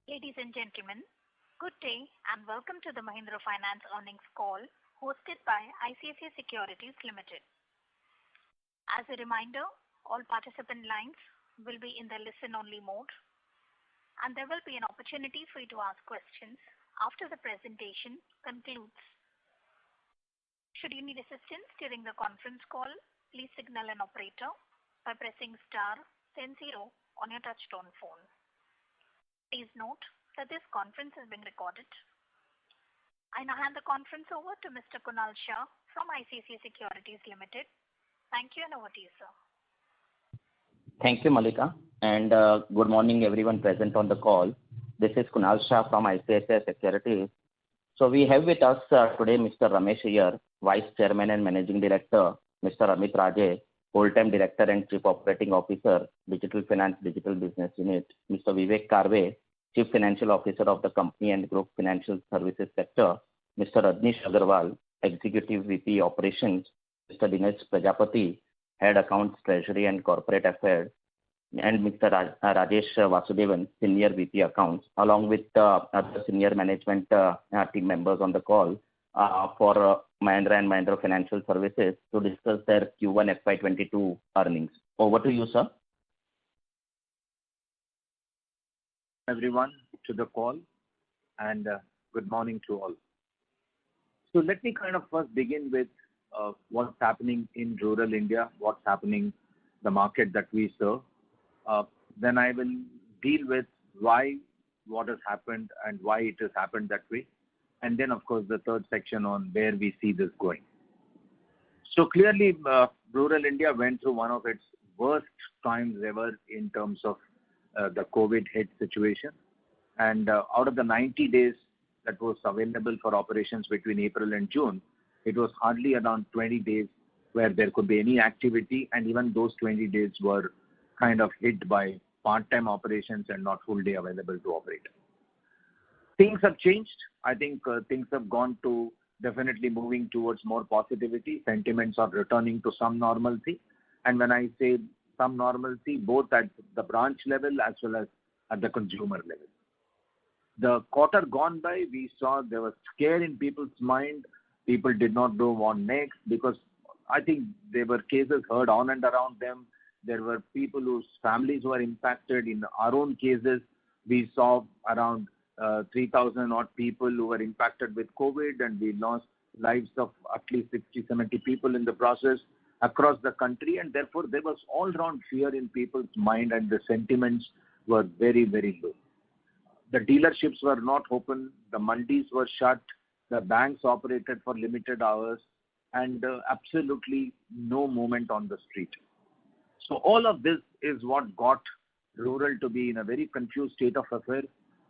Ladies and gentlemen, good day and welcome to the Mahindra Finance earnings call hosted by ICICI Securities Limited. As a reminder, all participant lines will be in the listen-only mode, and there will be an opportunity for you to ask questions after the presentation concludes. Should you need assistance during the conference call, please signal an operator by pressing star then 0 on your touchtone phone. Please note that this conference is being recorded. I now hand the conference over to Mr. Kunal Shah from ICICI Securities Limited. Thank you and over to you, sir. Thank you, Malika, and good morning everyone present on the call. This is Kunal Shah from ICICI Securities. So we have with us today Mr. Ramesh Iyer, Vice Chairman and Managing Director, Mr. Amit Raje, Full-time Director and Chief Operating Officer, Digital Finance Digital Business Unit, Mr. Vivek Karve, Chief Financial Officer of the company and Group Financial Services Sector, Mr. Rajnish Agarwal, Executive VP Operations, Mr. Dinesh Prajapati, Head Accounts, Treasury and Corporate Affairs, and Mr. Rajesh Vasudevan, Senior VP Accounts, along with other senior management team members on the call for Mahindra and Mahindra Financial Services to discuss their Q1 FY22 earnings. Over to you, sir. Everyone to the call and good morning to all. So let me kind of first begin with what's happening in rural India, what's happening the market that we serve. Then I will deal with what has happened and why it has happened that way. And then, of course, the third section on where we see this going. So clearly, rural India went through one of its worst times ever in terms of the COVID hit situation. And out of the 90 days that was available for operations between April and June, it was hardly around 20 days where there could be any activity. And even those 20 days were kind of hit by part-time operations and not full day available to operate. Things have changed. I think things have gone to definitely moving towards more positivity. Sentiments are returning to some normalcy. And when I say some normalcy, both at the branch level as well as at the consumer level. The quarter gone by, we saw there was scare in people's mind. People did not know what next because I think there were cases heard on and around them. There were people whose families were impacted. In our own cases, we saw around 3,000 odd people who were impacted with COVID, and we lost lives of at least 60, 70 people in the process across the country. And therefore, there was all-round fear in people's mind, and the sentiments were very, very low. The dealerships were not open. The mandis were shut. The banks operated for limited hours, and absolutely no movement on the street. So all of this is what got rural to be in a very confused state of affairs.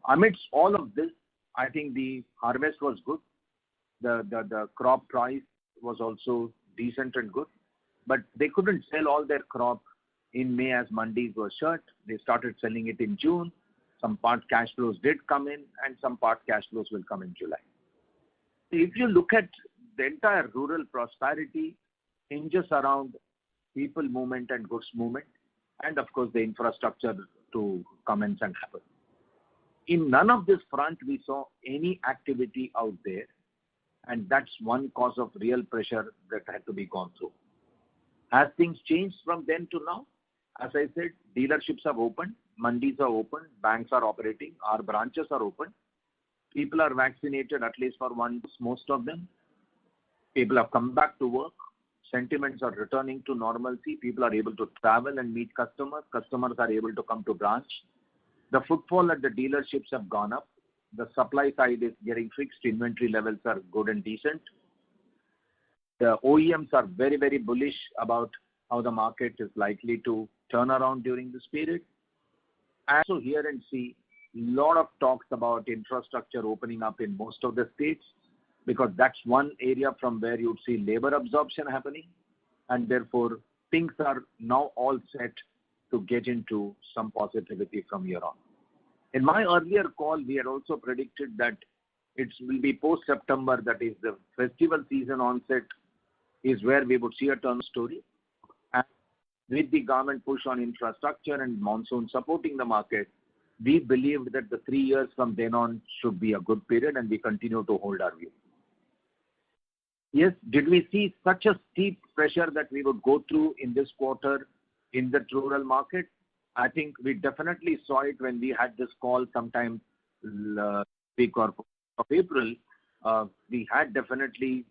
Amidst all of this, I think the harvest was good. The crop price was also decent and good. But they couldn't sell all their crop in May as mandis were shut. They started selling it in June. Some part cash flows did come in, and some part cash flows will come in July. If you look at the entire rural prosperity hinges around people movement and goods movement, and of course the infrastructure to commence and happen. In none of this front we saw any activity out there, and that's one cause of real pressure that had to be gone through. Has things changed from then to now? As I said, dealerships have opened, mandis are open, banks are operating, our branches are open. People are vaccinated, at least for once, most of them. People have come back to work. Sentiments are returning to normalcy. People are able to travel and meet customers. Customers are able to come to branch. The footfall at the dealerships have gone up. The supply side is getting fixed. Inventory levels are good and decent. The OEMs are very, very bullish about how the market is likely to turn around during this period. I also hear and see a lot of talks about infrastructure opening up in most of the states, because that's one area from where you'd see labor absorption happening, and therefore things are now all set to get into some positivity from here on. In my earlier call, we had also predicted that it will be post-September, that is the festival season onset, is where we would see a turn story. And with the government push on infrastructure and monsoon supporting the market, we believed that the 3 years from then on should be a good period, and we continue to hold our view. Yes, did we see such a steep pressure that we would go through in this quarter in the rural market? I think we definitely saw it when we had this call sometime week of April. We had definitely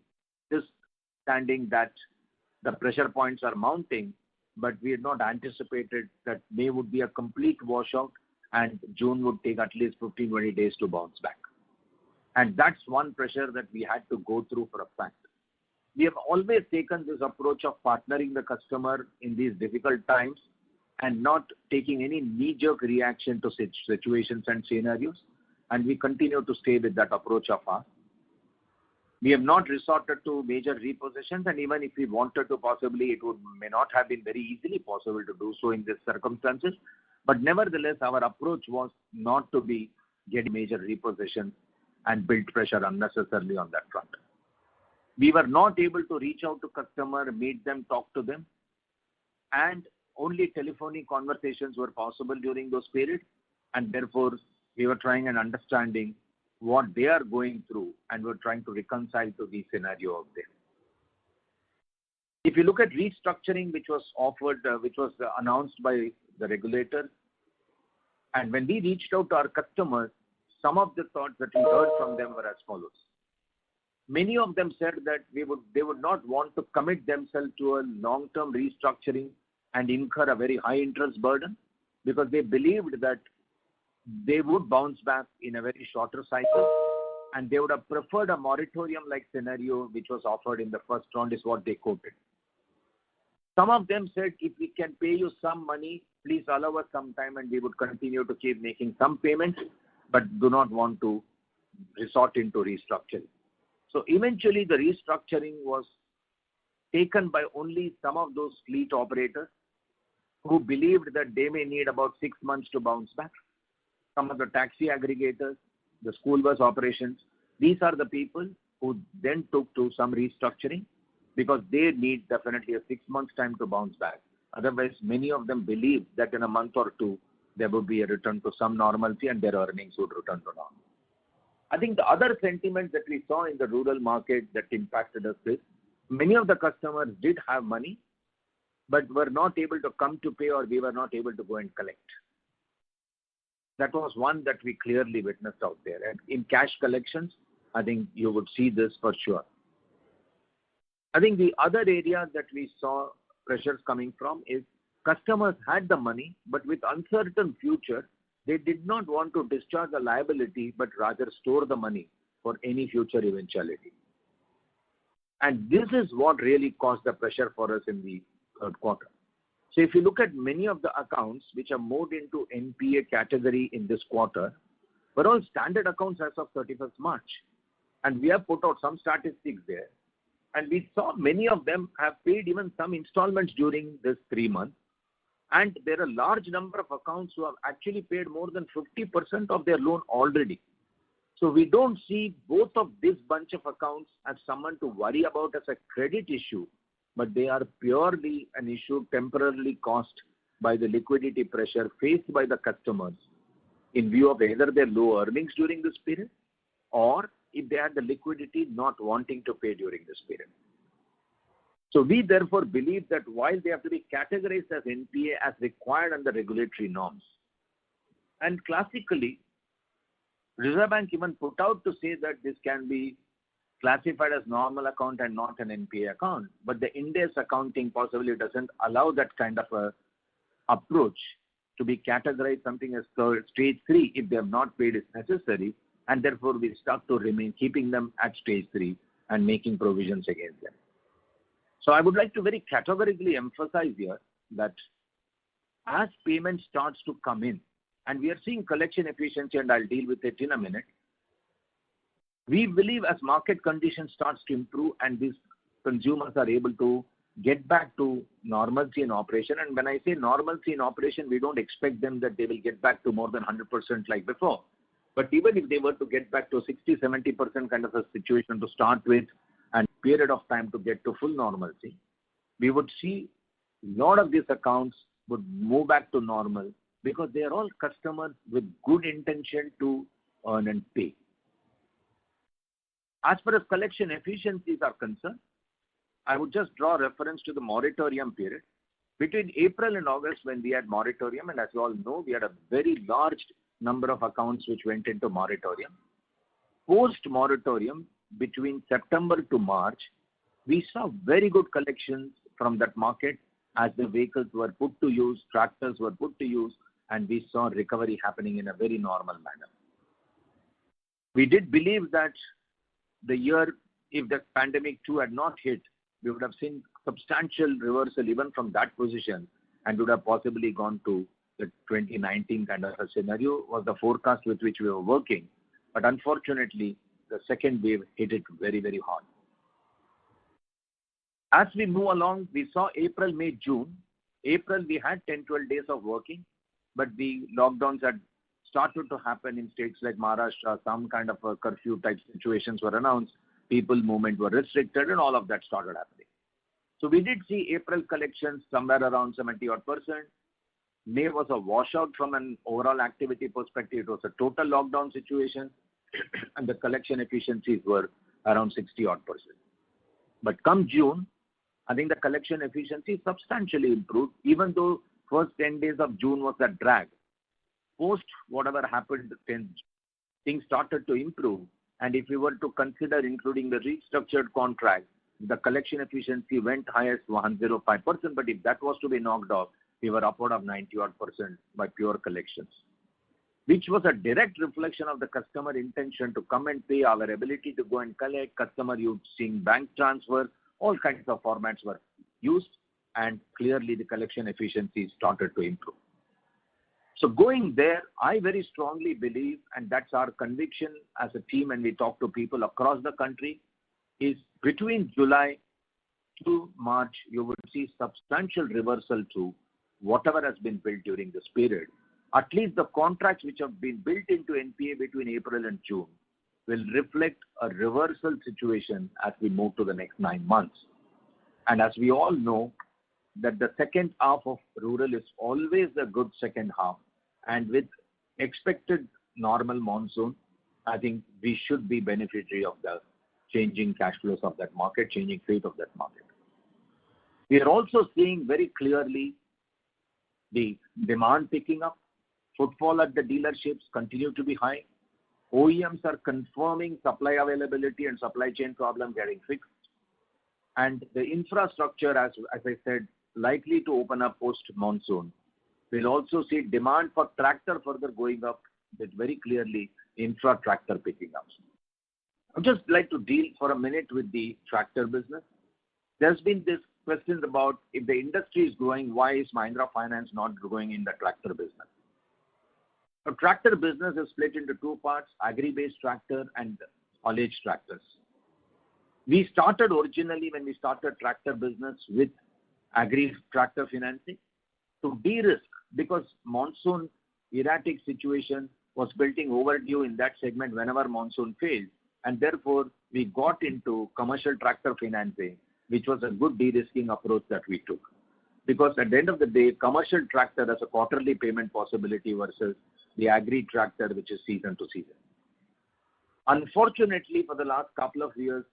this standing that the pressure points are mounting, but we had not anticipated that May would be a complete washout and June would take at least 15-20 days to bounce back. And that's one pressure that we had to go through for a fact. We have always taken this approach of partnering the customer in these difficult times and not taking any knee-jerk reaction to situations and scenarios, and we continue to stay with that approach of ours. We have not resorted to major repossessions, and even if we wanted to, possibly it may not have been very easily possible to do so in these circumstances. But nevertheless, our approach was not to be getting major repossessions and build pressure unnecessarily on that front. We were not able to reach out to customer, meet them, talk to them, and only telephonic conversations were possible during those periods, and therefore we were trying and understanding what they are going through, and we're trying to reconcile to the scenario out there. If you look at restructuring, which was offered, which was announced by the regulator, and when we reached out to our customers, some of the thoughts that we heard from them were as follows. Many of them said that they would not want to commit themselves to a long-term restructuring and incur a very high interest burden, because they believed that they would bounce back in a very shorter cycle, and they would have preferred a moratorium-like scenario which was offered in the first round, is what they quoted. Some of them said, if we can pay you some money, please allow us some time and we would continue to keep making some payments, but do not want to resort into restructuring. So eventually the restructuring was taken by only some of those fleet operators who believed that they may need about 6 months to bounce back. Some of the taxi aggregators, the school bus operations, these are the people who then took to some restructuring because they need definitely a 6 months time to bounce back. Otherwise, many of them believe that in a month or two, there would be a return to some normalcy and their earnings would return to normal. I think the other sentiment that we saw in the rural market that impacted us is many of the customers did have money, but were not able to come to pay, or we were not able to go and collect. That was one that we clearly witnessed out there. And in cash collections, I think you would see this for sure. I think the other area that we saw pressures coming from is customers had the money, but with uncertain future, they did not want to discharge the liability, but rather store the money for any future eventuality. And this is what really caused the pressure for us in the third quarter. So if you look at many of the accounts which are moved into NPA category in this quarter, were all standard accounts as of 31st March. And we have put out some statistics there. And we saw many of them have paid even some installments during this 3 months. And there are a large number of accounts who have actually paid more than 50% of their loan already. So we don't see both of this bunch of accounts as someone to worry about as a credit issue, but they are purely an issue temporarily caused by the liquidity pressure faced by the customers in view of either their low earnings during this period, or if they had the liquidity not wanting to pay during this period. So we therefore believe that while they have to be categorized as NPA as required under regulatory norms, and classically, Reserve Bank even put out to say that this can be classified as normal account and not an NPA account, but the Ind AS accounting possibly doesn't allow that kind of a approach to be categorized something as stage 3 if they have not paid is necessary, and therefore we stuck to remain keeping them at stage 3 and making provisions against them. So I would like to very categorically emphasize here that as payment starts to come in, and we are seeing collection efficiency, and I'll deal with it in a minute, we believe as market conditions starts to improve and these consumers are able to get back to normalcy in operation, and when I say normalcy in operation, we don't expect them that they will get back to more than 100% like before. But even if they were to get back to 60-70% kind of a situation to start with, and period of time to get to full normalcy, we would see a lot of these accounts would move back to normal because they are all customers with good intention to earn and pay. As far as collection efficiencies are concerned, I would just draw reference to the moratorium period. Between April and August, when we had moratorium, and as you all know, we had a very large number of accounts which went into moratorium. Post-moratorium, between September to March, we saw very good collections from that market as the vehicles were put to use, tractors were put to use, and we saw recovery happening in a very normal manner. We did believe that the year, if the pandemic too had not hit, we would have seen substantial reversal even from that position and would have possibly gone to the 2019 kind of a scenario was the forecast with which we were working. But unfortunately, the second wave hit it very, very hard. As we move along, we saw April, May, June. April, we had 10-12 days of working, but the lockdowns had started to happen in states like Maharashtra. Some kind of a curfew type situations were announced. People movement were restricted and all of that started happening. So we did see April collections somewhere around 70-odd%. May was a washout from an overall activity perspective. It was a total lockdown situation and the collection efficiencies were around 60-odd%. But come June, I think the collection efficiency substantially improved, even though first 10 days of June was a drag. Post whatever happened, things started to improve. And if we were to consider including the restructured contract, the collection efficiency went highest to 105%. But if that was to be knocked off, we were upward of 90-odd% by pure collections, which was a direct reflection of the customer intention to come and pay, our ability to go and collect, customer using bank transfer, all kinds of formats were used, and clearly the collection efficiency started to improve. So going there, I very strongly believe, and that's our conviction as a team, and we talk to people across the country, is between July to March, you will see substantial reversal to whatever has been built during this period. At least the contracts which have been built into NPA between April and June will reflect a reversal situation as we move to the next 9 months. And as we all know, that the second half of rural is always a good second half. And with expected normal monsoon, I think we should be beneficiary of the changing cash flows of that market, changing fate of that market. We are also seeing very clearly the demand picking up. Footfall at the dealerships continue to be high. OEMs are confirming supply availability and supply chain problem getting fixed. And the infrastructure, as I said, likely to open up post-monsoon. We'll also see demand for tractor further going up with very clearly infra tractor picking up. I'd just like to deal for a minute with the tractor business. There's been this question about if the industry is growing, why is Mahindra Finance not growing in the tractor business? The tractor business is split into two parts, agri-based tractor and haulage tractors. We started originally when we started tractor business with agri-tractor financing to de-risk because monsoon erratic situation was building overdue in that segment whenever monsoon failed. And therefore, we got into commercial tractor financing, which was a good de-risking approach that we took. Because at the end of the day, commercial tractor has a quarterly payment possibility versus the agri-tractor, which is season to season. Unfortunately, for the last couple of years,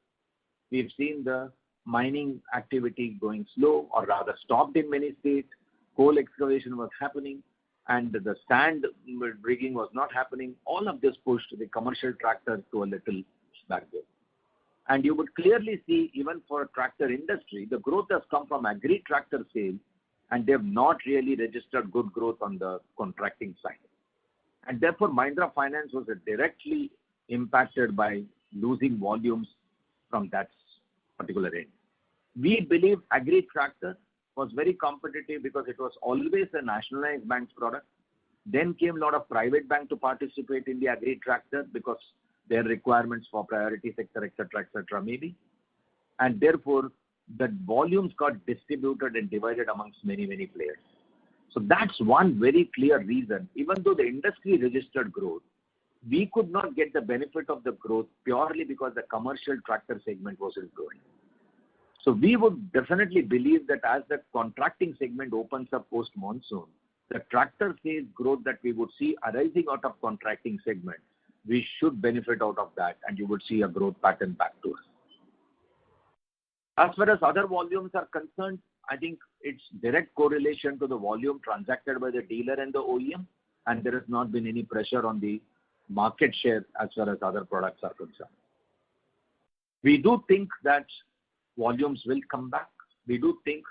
we've seen the mining activity going slow or rather stopped in many states. Coal excavation was happening and the sand rigging was not happening. All of this pushed the commercial tractor to a little backward. And you would clearly see even for a tractor industry, the growth has come from agri-tractor sales and they have not really registered good growth on the contracting side. And therefore, Mahindra Finance was directly impacted by losing volumes from that particular end. We believe agri-tractor was very competitive because it was always a nationalized bank's product. Then came a lot of private bank to participate in the agri-tractor because their requirements for priority sector, etc., maybe. And therefore, the volumes got distributed and divided amongst many, many players. So that's one very clear reason. Even though the industry registered growth, we could not get the benefit of the growth purely because the commercial tractor segment wasn't growing. So we would definitely believe that as the contracting segment opens up post-monsoon, the tractor sales growth that we would see arising out of contracting segment, we should benefit out of that, and you would see a growth pattern back to us. As far as other volumes are concerned, I think it's direct correlation to the volume transacted by the dealer and the OEM, and there has not been any pressure on the market share as far as other products are concerned. We do think that volumes will come back. We do think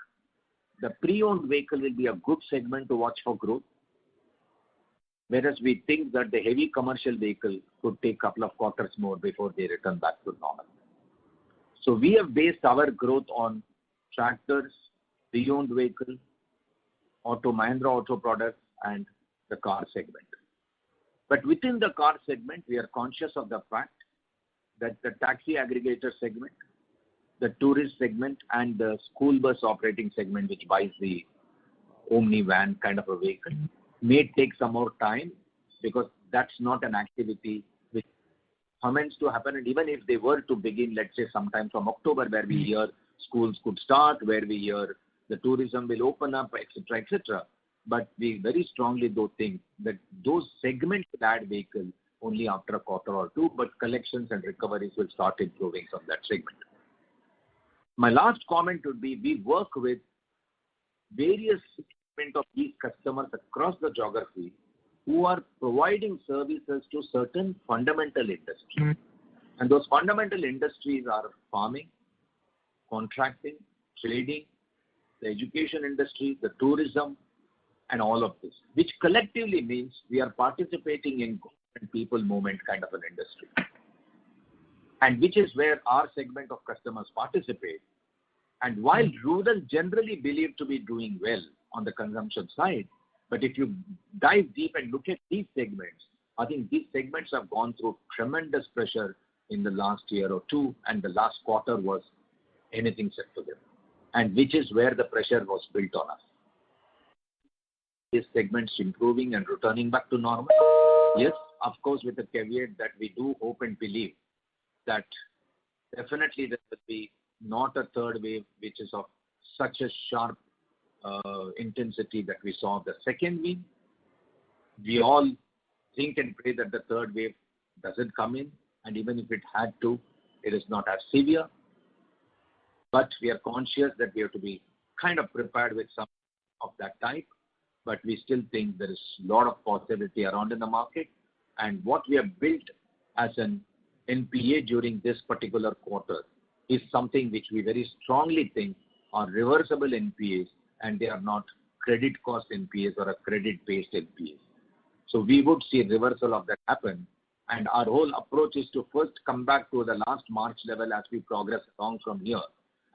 the pre-owned vehicle will be a good segment to watch for growth, whereas we think that the heavy commercial vehicle could take a couple of quarters more before they return back to normal. So we have based our growth on tractors, pre-owned vehicle, Mahindra Auto products, and the car segment. But within the car segment, we are conscious of the fact that the taxi aggregator segment, the tourist segment, and the school bus operating segment, which buys the Omni van kind of a vehicle, may take some more time, because that's not an activity which commences to happen. And even if they were to begin, let's say sometime from October, where we hear schools could start, where we hear the tourism will open up, etc., etc. But we very strongly do think that those segments will add vehicles only after a quarter or two, but collections and recoveries will start improving from that segment. My last comment would be, we work with various segments of these customers across the geography who are providing services to certain fundamental industries. And those fundamental industries are farming, contracting, trading, the education industry, the tourism, and all of this, which collectively means we are participating in people movement kind of an industry, and which is where our segment of customers participate. And while rural generally believed to be doing well on the consumption side, but if you dive deep and look at these segments, I think these segments have gone through tremendous pressure in the last year or two, and the last quarter was anything except for them, and which is where the pressure was built on us. These segments improving and returning back to normal? Yes, of course, with the caveat that we do hope and believe that definitely there will be not a third wave which is of such a sharp intensity that we saw the second wave. We all think and pray that the third wave doesn't come in, and even if it had to, it is not as severe. But we are conscious that we have to be kind of prepared with some of that type. But we still think there is a lot of possibility around in the market. And what we have built as an NPA during this particular quarter is something which we very strongly think are reversible NPAs, and they are not credit cost NPAs or a credit-based NPAs. So we would see a reversal of that happen. And our whole approach is to first come back to the last March level as we progress along from here,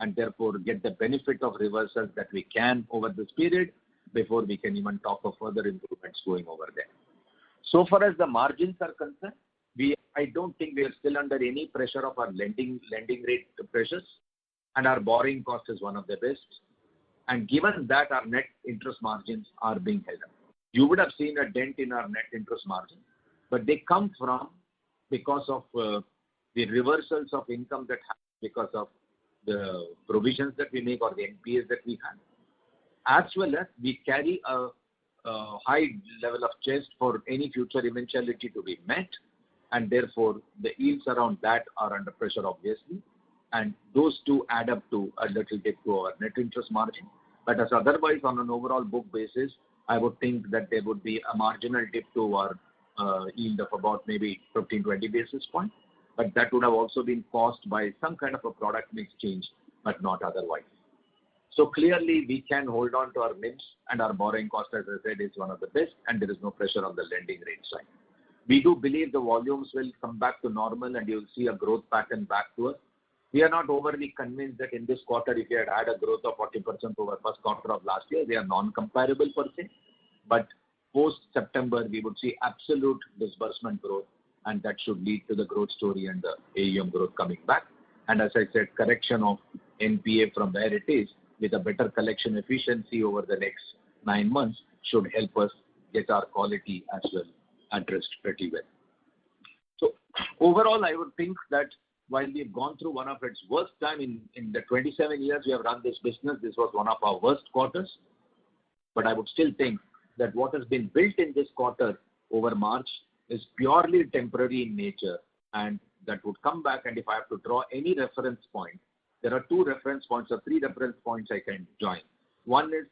and therefore get the benefit of reversals that we can over this period before we can even talk of further improvements going over there. So far as the margins are concerned, I don't think we are still under any pressure of our lending rate pressures, and our borrowing cost is one of the best. And given that, our net interest margins are being held up. You would have seen a dent in our net interest margin, but they come from because of the reversals of income that happen because of the provisions that we make or the NPAs that we have, as well as we carry a high level of chest for any future eventuality to be met, and therefore the yields around that are under pressure, obviously, and those two add up to a little dip to our net interest margin. But as otherwise, on an overall book basis, I would think that there would be a marginal dip to our yield of about maybe 15-20 basis points, but that would have also been caused by some kind of a product mix change, but not otherwise. So clearly, we can hold on to our NIMs, and our borrowing cost, as I said, is one of the best, and there is no pressure on the lending rate side. We do believe the volumes will come back to normal, and you'll see a growth pattern back to us. We are not overly convinced that in this quarter, if we had had a growth of 40% over first quarter of last year, they are non-comparable per se. But post-September, we would see absolute disbursement growth, and that should lead to the growth story and the AUM growth coming back. And as I said, correction of NPA from where it is with a better collection efficiency over the next 9 months should help us get our quality as well addressed pretty well. So overall, I would think that while we've gone through one of its worst time in the 27 years we have run this business, this was one of our worst quarters. But I would still think that what has been built in this quarter over March is purely temporary in nature, and that would come back. And if I have to draw any reference point, there are 2 reference points or 3 reference points I can join. One is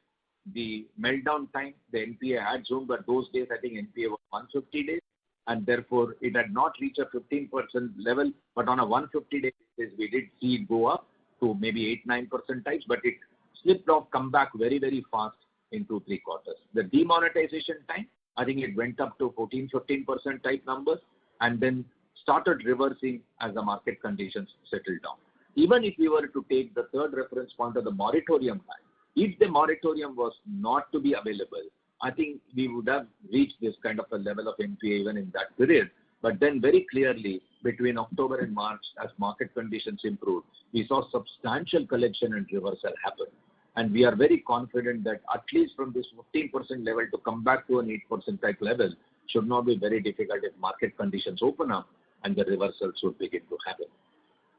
the meltdown time. The NPA had zoomed, but those days I think NPA was 150 days, and therefore it had not reached a 15% level, but on a 150-day basis we did see it go up to maybe 8-9% types, but it slipped off, come back very, very fast in 2-3 quarters. The demonetization time, I think it went up to 14-15% type numbers and then started reversing as the market conditions settled down. Even if we were to take the third reference point of the moratorium time, if the moratorium was not to be available, I think we would have reached this kind of a level of NPA even in that period. But then very clearly between October and March, as market conditions improved, we saw substantial collection and reversal happen. And we are very confident that at least from this 15% level to come back to an 8% type level should not be very difficult if market conditions open up and the reversals should begin to happen.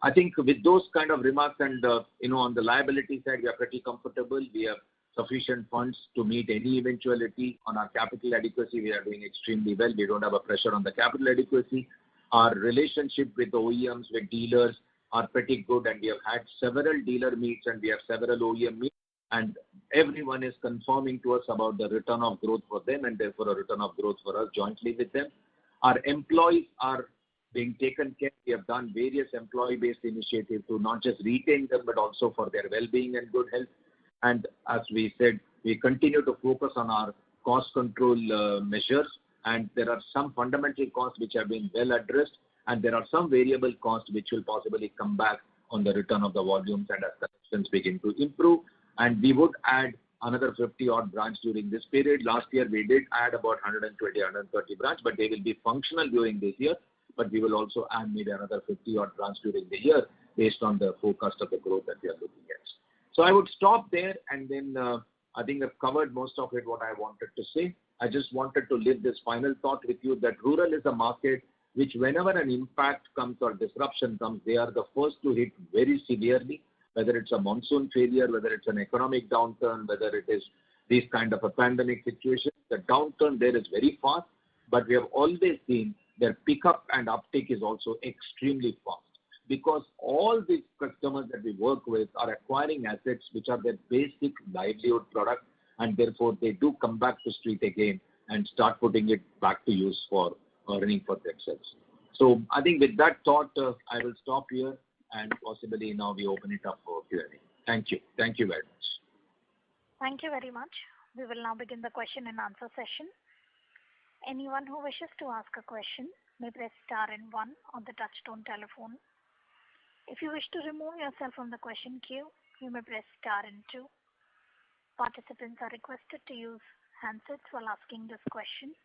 I think with those kind of remarks and, on the liability side, we are pretty comfortable. We have sufficient funds to meet any eventuality. On our capital adequacy, we are doing extremely well. We don't have a pressure on the capital adequacy. Our relationship with OEMs, with dealers are pretty good, and we have had several dealer meets and we have several OEM meets, and everyone is confirming to us about the return of growth for them and therefore a return of growth for us jointly with them. Our employees are being taken care. We have done various employee-based initiatives to not just retain them, but also for their well-being and good health. And as we said, we continue to focus on our cost control measures, and there are some fundamental costs which have been well addressed, and there are some variable costs which will possibly come back on the return of the volumes and as collections begin to improve. And we would add another 50 odd branch during this period. Last year we did add about 120, 130 branch, but they will be functional during this year. But we will also add maybe another 50 odd branch during the year based on the forecast of the growth that we are looking at. So I would stop there, and then I think I've covered most of it what I wanted to say. I just wanted to leave this final thought with you that rural is a market which whenever an impact comes or disruption comes, they are the first to hit very severely, whether it's a monsoon failure, whether it's an economic downturn, whether it is this kind of a pandemic situation. The downturn there is very fast, but we have always seen their pickup and uptake is also extremely fast, because all these customers that we work with are acquiring assets which are their basic livelihood product, and therefore they do come back to street again and start putting it back to use for earning for themselves. So I think with that thought, I will stop here and possibly now we open it up for Q&A. Thank you. Thank you very much. Thank you very much. We will now begin the question and answer session. Anyone who wishes to ask a question may press star and 1 on the touchtone telephone. If you wish to remove yourself from the question queue, you may press star and 2. Participants are requested to use handsets while asking this question.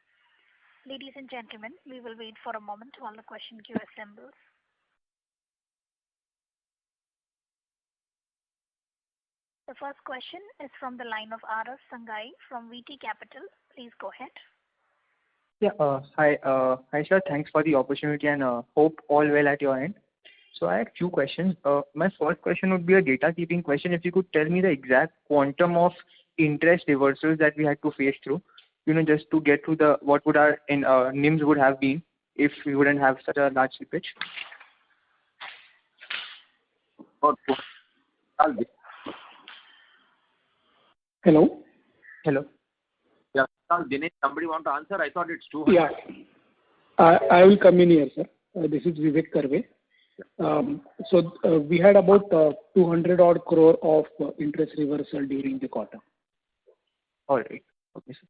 Ladies and gentlemen, we will wait for a moment while the question queue assembles. The first question is from the line of Aras Sangai from VT Capital. Please go ahead. Yeah, hi sir. Thanks for the opportunity and hope all well at your end. So I have 2 questions. My first question would be a data keeping question. If you could tell me the exact quantum of interest reversals that we had to face through, just to get to what would our NIMs would have been if we wouldn't have such a large slippage. Hello. Yeah, Dinesh, somebody want to answer? I thought it's 200. Yeah, I will come in here, sir. This is Vivek Karve. So we had about 200 odd crore of interest reversal during the quarter. All right. Okay, sir.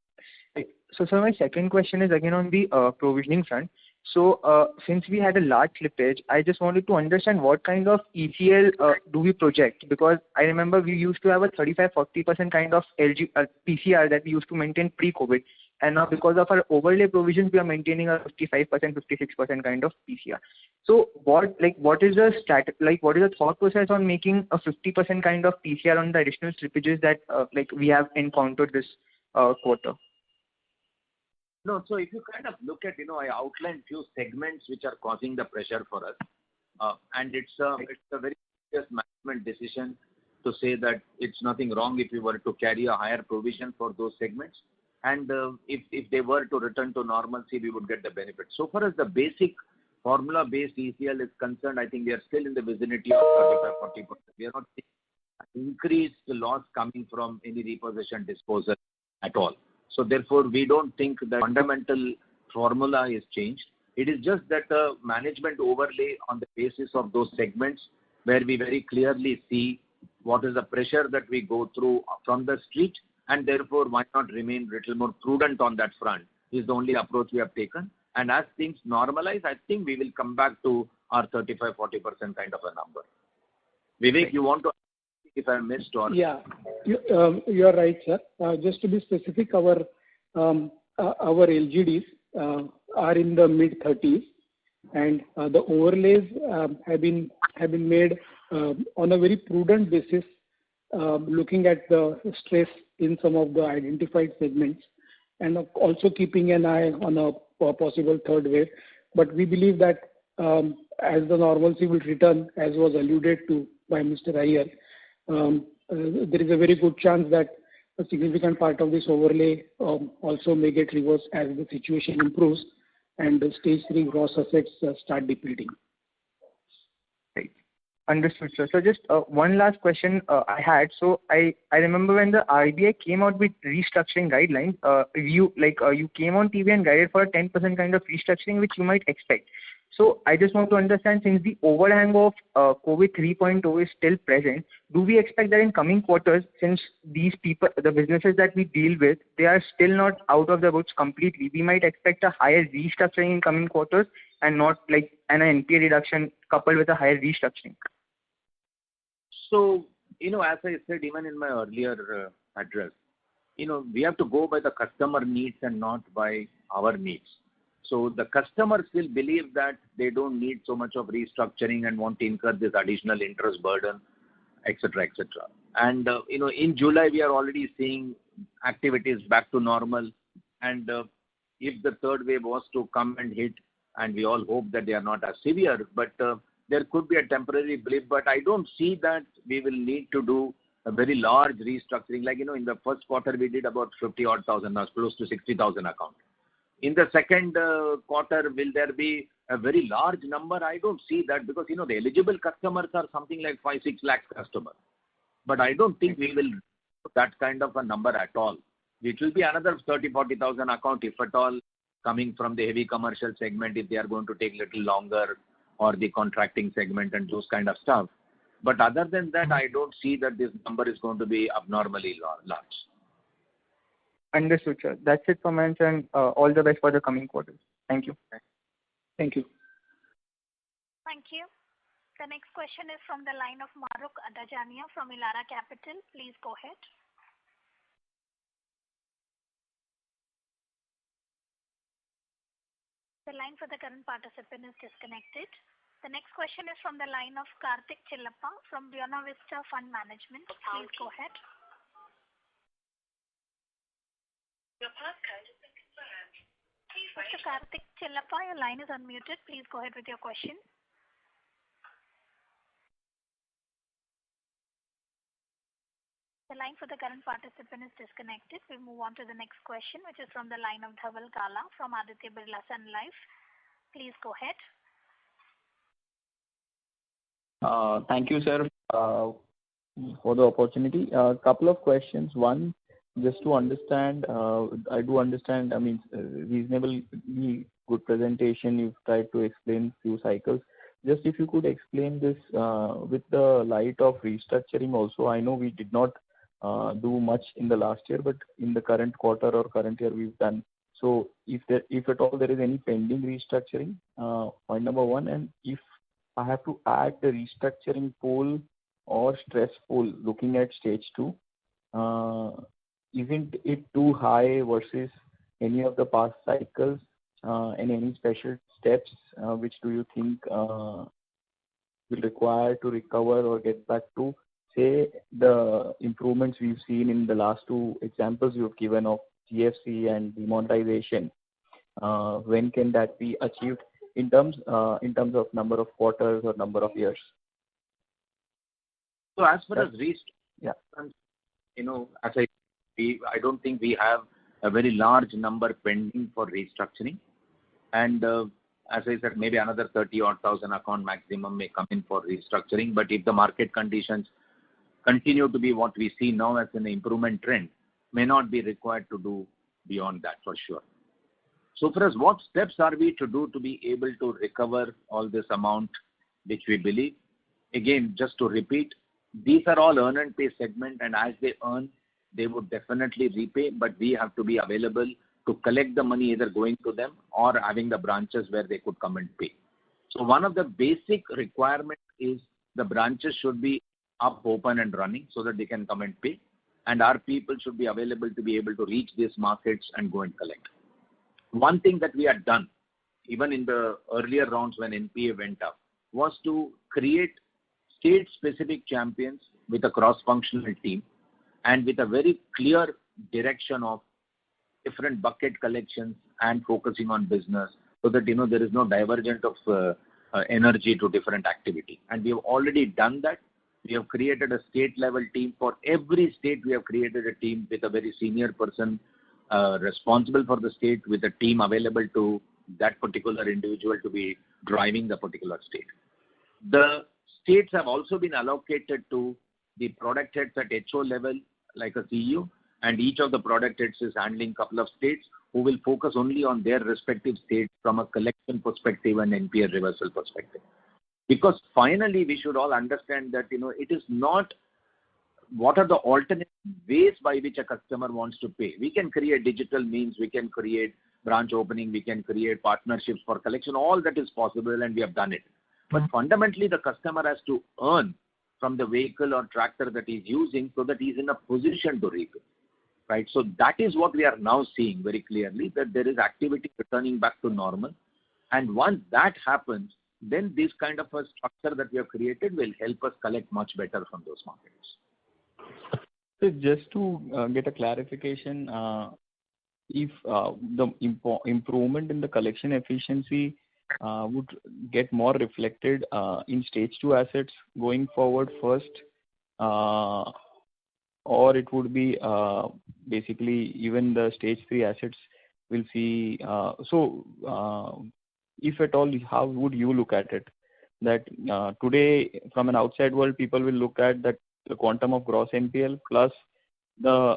Right. So my second question is again on the provisioning front. So since we had a large slippage, I just wanted to understand what kind of ECL do we project, because I remember we used to have a 35-40% kind of PCR that we used to maintain pre-COVID, and now because of our overlay provisions we are maintaining a 55%-56% kind of PCR. So what is the thought process on making a 50% kind of PCR on the additional slippages that we have encountered this quarter? No, so if you kind of look at, I outlined few segments which are causing the pressure for us, and it's a very serious management decision to say that it's nothing wrong if we were to carry a higher provision for those segments. and if they were to return to normalcy, we would get the benefit. So far as the basic formula-based ECL is concerned, I think we are still in the vicinity of 35-40%. We are not seeing increased loss coming from any repossession disposal at all. So therefore, we don't think the fundamental formula is changed. It is just that the management overlay on the basis of those segments where we very clearly see what is the pressure that we go through from the street, and therefore why not remain a little more prudent on that front is the only approach we have taken. And as things normalize, I think we will come back to our 35-40% kind of a number. Vivek, you want to ask if I missed or? Yeah, you are right, sir. Just to be specific, our LGDs are in the mid-30s, and the overlays have been made on a very prudent basis, looking at the stress in some of the identified segments, and also keeping an eye on a possible third wave. But we believe that as the normalcy will return, as was alluded to by Mr. Iyer, there is a very good chance that a significant part of this overlay also may get reversed as the situation improves and the stage 3 gross assets start depleting. Right. Understood, sir. So just one last question I had. So I remember when the RBI came out with restructuring guidelines, you came on TV and guided for a 10% kind of restructuring, which you might expect. So I just want to understand, since the overhang of COVID 3.0 is still present, do we expect that in coming quarters, since these people, the businesses that we deal with, they are still not out of the woods completely, we might expect a higher restructuring in coming quarters and not like an NPA reduction coupled with a higher restructuring? So, as I said, even in my earlier address, we have to go by the customer needs and not by our needs. So the customers will believe that they don't need so much of restructuring and want to incur this additional interest burden, etc., etc. And, in July, we are already seeing activities back to normal. And if the third wave was to come and hit, and we all hope that they are not as severe, but there could be a temporary blip. But I don't see that we will need to do a very large restructuring. Like, in the first quarter, we did about 50-odd thousand, close to 60,000 accounts. In the second quarter, will there be a very large number? I don't see that, because, the eligible customers are something like 5-6 lakh customers. But I don't think we will do that kind of a number at all. It will be another 30-40,000 accounts, if at all, coming from the heavy commercial segment, if they are going to take a little longer, or the contracting segment and those kind of stuff. But other than that, I don't see that this number is going to be abnormally large. Understood, sir. That's it from my end, and all the best for the coming quarters. Thank you. Thank you. Thank you. The next question is from the line of Mahrukh Adajania from Elara Capital. Please go ahead. The line for the current participant is disconnected. The next question is from the line of Karthik Chillappa from Buena Vista Fund Management. Please go ahead. Your passcode has been confirmed. Mr. Karthik Chillappa, your line is unmuted. Please go ahead with your question. The line for the current participant is disconnected. We move on to the next question, which is from the line of Dhaval Kala from Aditya Birla Sun Life. Please go ahead. Thank you, sir, for the opportunity. A couple of questions. One, just to understand, I do understand, reasonably good presentation. You've tried to explain few cycles. Just if you could explain this with the light of restructuring also. I know we did not do much in the last year, but in the current quarter or current year we've done. So if at all there is any pending restructuring, point number one, and if I have to add the restructuring pool or stress pool looking at stage 2, isn't it too high versus any of the past cycles, and any special steps which do you think will require to recover or get back to, say, the improvements we've seen in the last two examples you've given of GFC and demonetization? When can that be achieved in terms of number of quarters or number of years? So as far as yeah, as I don't think we have a very large number pending for restructuring. And as I said, maybe another 30,000 account maximum may come in for restructuring. But if the market conditions continue to be what we see now as an improvement trend, may not be required to do beyond that for sure. So for us, what steps are we to do to be able to recover all this amount which we believe? Again, just to repeat, these are all earn and pay segment, and as they earn, they would definitely repay, but we have to be available to collect the money either going to them or having the branches where they could come and pay. So one of the basic requirements is the branches should be up, open and running so that they can come and pay, and our people should be available to be able to reach these markets and go and collect. One thing that we had done, even in the earlier rounds when NPA went up, was to create state-specific champions with a cross-functional team and with a very clear direction of different bucket collections and focusing on business so that, there is no divergence of energy to different activity. And we have already done that. We have created a state-level team. For every state, we have created a team with a very senior person responsible for the state, with a team available to that particular individual to be driving the particular state. The states have also been allocated to the product heads at HO level, like a CU, and each of the product heads is handling a couple of states who will focus only on their respective states from a collection perspective and NPA reversal perspective. Because finally, we should all understand that, it is not what are the alternate ways by which a customer wants to pay. We can create digital means, we can create branch opening, we can create partnerships for collection. All that is possible, and we have done it. But fundamentally, the customer has to earn from the vehicle or tractor that he's using so that he's in a position to repay. Right? So that is what we are now seeing very clearly, that there is activity returning back to normal. And once that happens, then this kind of a structure that we have created will help us collect much better from those markets. So just to get a clarification, if the improvement in the collection efficiency would get more reflected in stage 2 assets going forward first, or it would be basically even the stage 3 assets will see. If at all, how would you look at it? That today, from an outside world, people will look at that the quantum of gross NPL plus the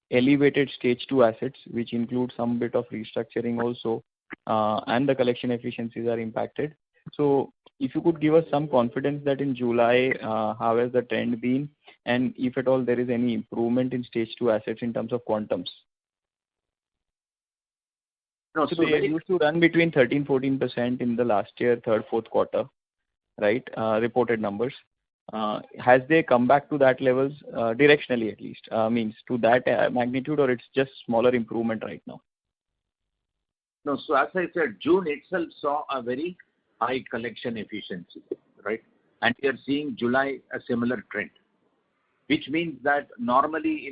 elevated stage 2 assets, which include some bit of restructuring also, and the collection efficiencies are impacted. So if you could give us some confidence that in July, how has the trend been, and if at all there is any improvement in stage 2 assets in terms of quantums. No, so they used to run between 13-14% in the last year, third, fourth quarter, right? Reported numbers. Has they come back to that levels, directionally at least, means to that magnitude, or it's just smaller improvement right now? No, so as I said, June itself saw a very high collection efficiency, right? And we are seeing July a similar trend, which means that normally,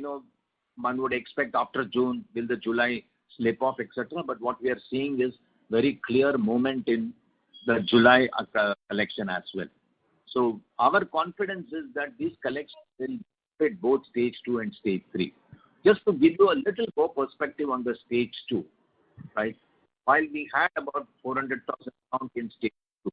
one would expect after June, will the July slip off, etc. But what we are seeing is very clear movement in the July collection as well. So our confidence is that these collections will fit both stage 2 and stage 3. Just to give you a little more perspective on the stage 2, right? While we had about 400,000 accounts in stage 2,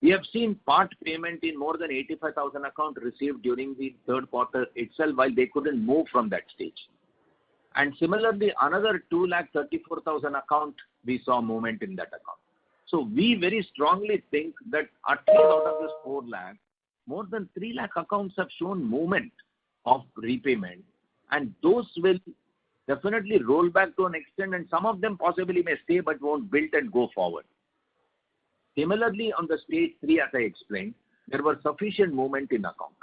we have seen part payment in more than 85,000 accounts received during the third quarter itself, while they couldn't move from that stage. And similarly, another 234,000 accounts, we saw movement in that account. So we very strongly think that at least out of this 4 lakh, more than 3 lakh accounts have shown movement of repayment, and those will definitely roll back to an extent, and some of them possibly may stay but won't build and go forward. Similarly, on the stage 3, as I explained, there was sufficient movement in account.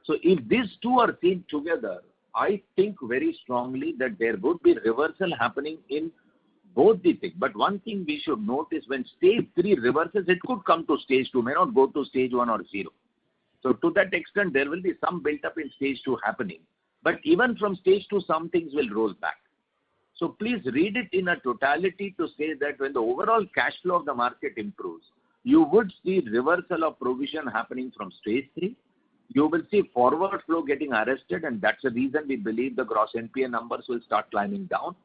So if these two are seen together, I think very strongly that there would be reversal happening in both the things. But one thing we should note is when stage 3 reverses, it could come to stage 2, may not go to stage 1 or 0. So to that extent, there will be some built-up in stage 2 happening. But even from stage 2, some things will roll back. So please read it in a totality to say that when the overall cash flow of the market improves, you would see reversal of provision happening from stage 3. You will see forward flow getting arrested, and that's the reason we believe the gross NPA numbers will start climbing down.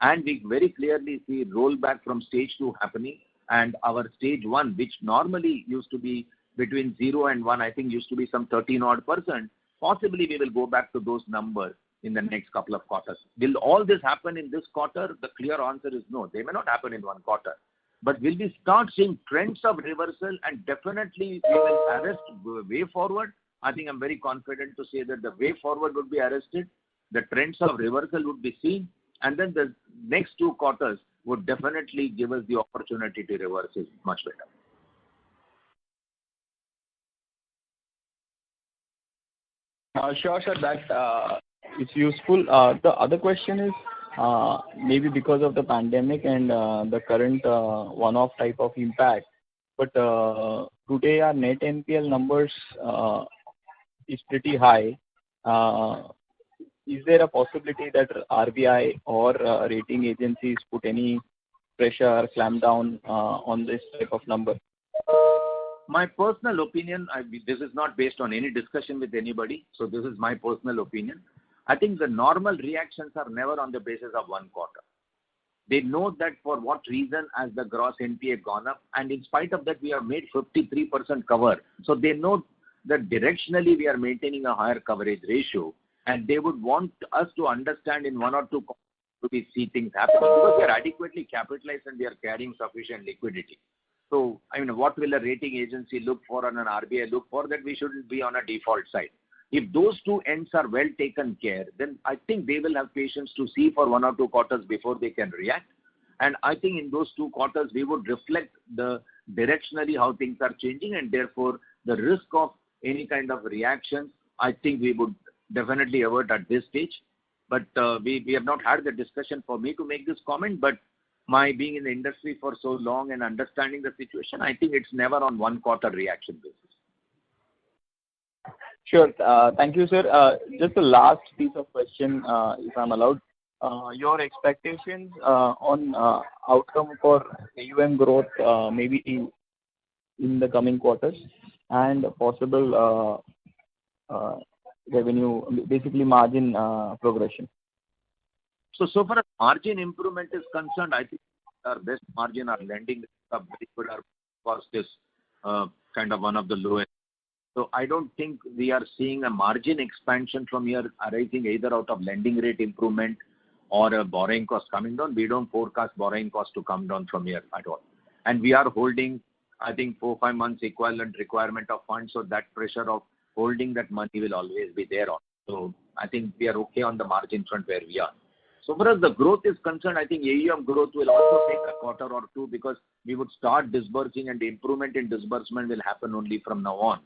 And we very clearly see rollback from stage 2 happening, and our stage 1, which normally used to be between 0 and 1, I think used to be some 13 odd percent, possibly we will go back to those numbers in the next couple of quarters. Will all this happen in this quarter? The clear answer is no. They may not happen in one quarter. But will we start seeing trends of reversal, and definitely we will arrest way forward? I think I'm very confident to say that the way forward would be arrested, the trends of reversal would be seen, and then the next 2 quarters would definitely give us the opportunity to reverse it much better. Sure, sir. That is useful. The other question is maybe because of the pandemic and the current one-off type of impact, but today our net NPL numbers is pretty high. Is there a possibility that RBI or rating agencies put any pressure or clamp down on this type of number? My personal opinion, this is not based on any discussion with anybody, so this is my personal opinion. I think the normal reactions are never on the basis of one quarter. They know that for what reason has the gross NPA gone up, and in spite of that we have made 53% cover. So they know that directionally we are maintaining a higher coverage ratio, and they would want us to understand in 1 or 2 quarters to we see things happening, because we are adequately capitalized and we are carrying sufficient liquidity. So, I mean, what will a rating agency look for and an RBI look for? That we shouldn't be on a default side. If those 2 ends are well taken care, then I think they will have patience to see for 1 or 2 quarters before they can react. And I think in those 2 quarters, we would reflect the directionally how things are changing, and therefore the risk of any kind of reactions, I think we would definitely avert at this stage. But we have not had the discussion for me to make this comment, but my being in the industry for so long and understanding the situation, I think it's never on 1 quarter reaction basis. Sure. Thank you, sir. Just the last piece of question, if I'm allowed. Your expectations on outcome for AUM growth maybe in the coming quarters, and possible revenue, basically margin progression. So far as margin improvement is concerned, I think our best margin, our lending are very good. Our cost is kind of one of the lowest. So I don't think we are seeing a margin expansion from here arising either out of lending rate improvement or a borrowing cost coming down. We don't forecast borrowing cost to come down from here at all. And we are holding, I think, 4-5 months equivalent requirement of funds, so that pressure of holding that money will always be there on. So I think we are okay on the margin front where we are. So far as the growth is concerned, I think AUM growth will also take a quarter or 2, because we would start disbursing, and the improvement in disbursement will happen only from now on.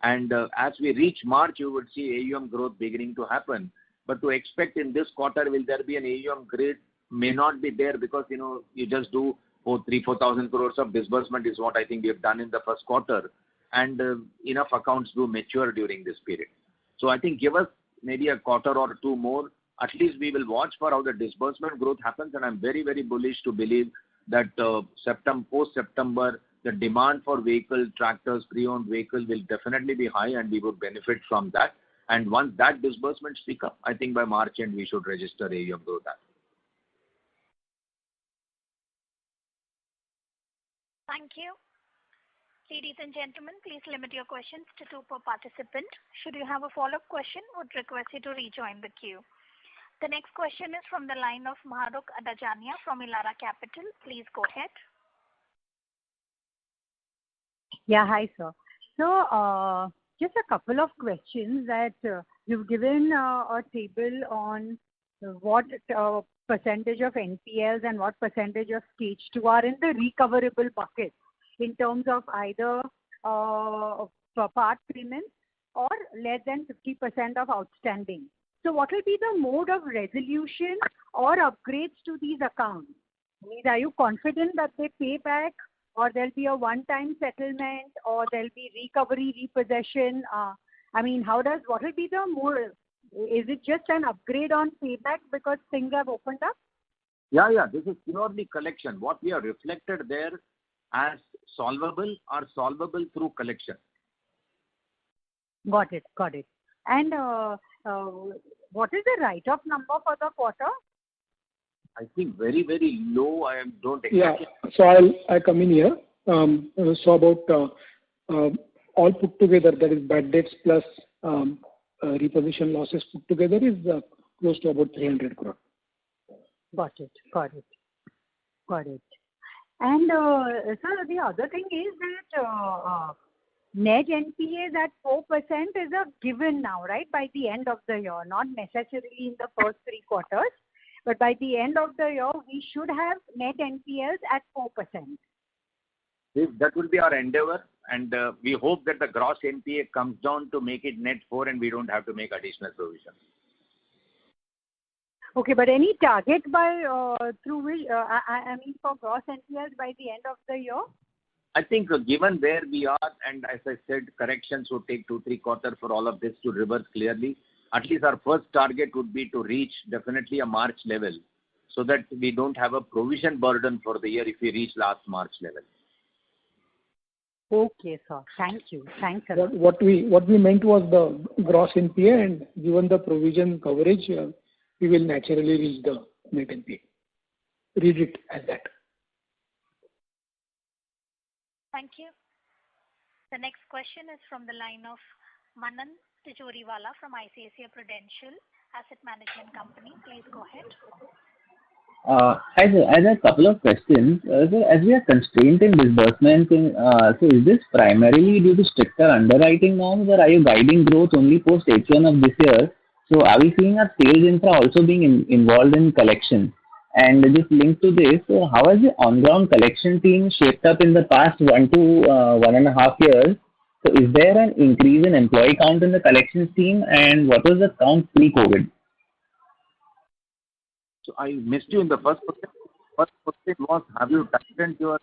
And as we reach March, you would see AUM growth beginning to happen. But to expect in this quarter, will there be an AUM growth, may not be there, because, you just do 4,000 crores of disbursement is what I think we have done in the first quarter. And enough accounts do mature during this period. So I think give us maybe a quarter or 2 more. At least we will watch for how the disbursement growth happens. And I'm very, very bullish to believe that post-September, the demand for vehicle, tractors, pre-owned vehicle will definitely be high, and we would benefit from that. And once that disbursement pick up, I think by March end we should register AUM growth. Thank you. Ladies and gentlemen, please limit your questions to 2 per participant. Should you have a follow-up question, would request you to rejoin the queue. The next question is from the line of Mahrukh Adajania from Elara Capital. Please go ahead. Yeah, hi, sir. So, just a couple of questions that you've given a table on what percentage of NPLs and what percentage of stage 2 are in the recoverable bucket in terms of either part payments or less than 50% of outstanding. So what will be the mode of resolution or upgrades to these accounts? I mean, are you confident that they pay back, or there'll be a one-time settlement, or there'll be recovery, repossession? What will be the mode? Is it just an upgrade on payback because things have opened up? Yeah, this is purely collection. What we have reflected there as solvable are solvable through collection. Got it. And what is the write-off number for the quarter? I think very, very low. I don't Yeah. exactly. So I come in here. So about all put together, that is bad debts plus repossession losses put together is close to about 300 crore. Got it. And sir, the other thing is that net NPAs at 4% is a given now, right? By the end of the year, not necessarily in the first 3 quarters, but by the end of the year, we should have net NPAs at 4%. That will be our endeavor, and we hope that the gross NPA comes down to make it net 4 and we don't have to make additional provisions. Okay, but any target by through which, I mean for gross NPAs by the end of the year? I think given where we are, and as I said, corrections would take 2-3 quarters for all of this to reverse clearly. At least our first target would be to reach definitely a March level, so that we don't have a provision burden for the year if we reach last March level. Okay, sir. Thank you. Thanks a lot. What we meant was the gross NPA, and given the provision coverage, we will naturally reach the net NPA. Read it as that. Thank you. The next question is from the line of Manan Tijoriwala from ICICI Prudential Asset Management Company. Please go ahead. Hi sir, I have a couple of questions. So as we are constrained in disbursements, so is this primarily due to stricter underwriting norms, or are you guiding growth only post H1 of this year? So are we seeing our sales infra also being involved in collection? And just linked to this, so how has the on-ground collection team shaped up in the past 1 to 1.5 years? So is there an increase in employee count in the collections team, and what was the count pre-COVID? So I missed you in the first question. First question was, have you tightened your...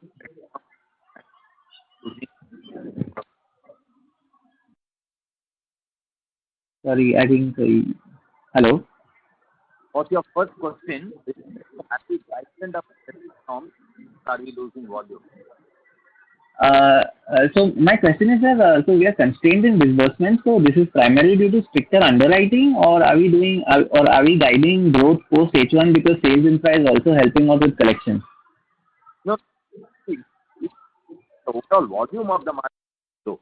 Sorry, I think... Hello? What's your first question? Have you tightened up norms? Are we losing volume? So my question is, so we are constrained in disbursements, so this is primarily due to stricter underwriting, or are we guiding growth post H1 because sales infra is also helping out with collections? No, the overall volume of the market is low.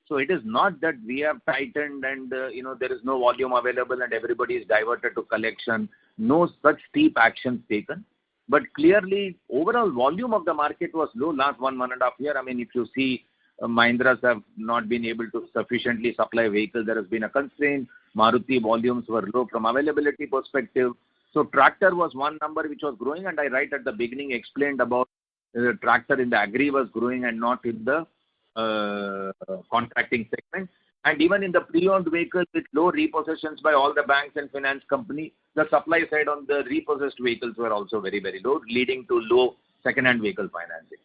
So it is not that we have tightened and there is no volume available and everybody is diverted to collection. No such steep actions taken. But clearly, overall volume of the market was low last 1.5 year. I mean, if you see, Mahindras have not been able to sufficiently supply vehicles. There has been a constraint. Maruti volumes were low from availability perspective. So tractor was one number which was growing, and I right at the beginning explained about the tractor in the agri was growing and not in the contracting segment. And even in the pre-owned vehicles with low repossessions by all the banks and finance company, the supply side on the repossessed vehicles were also very, very low, leading to low second-hand vehicle financing.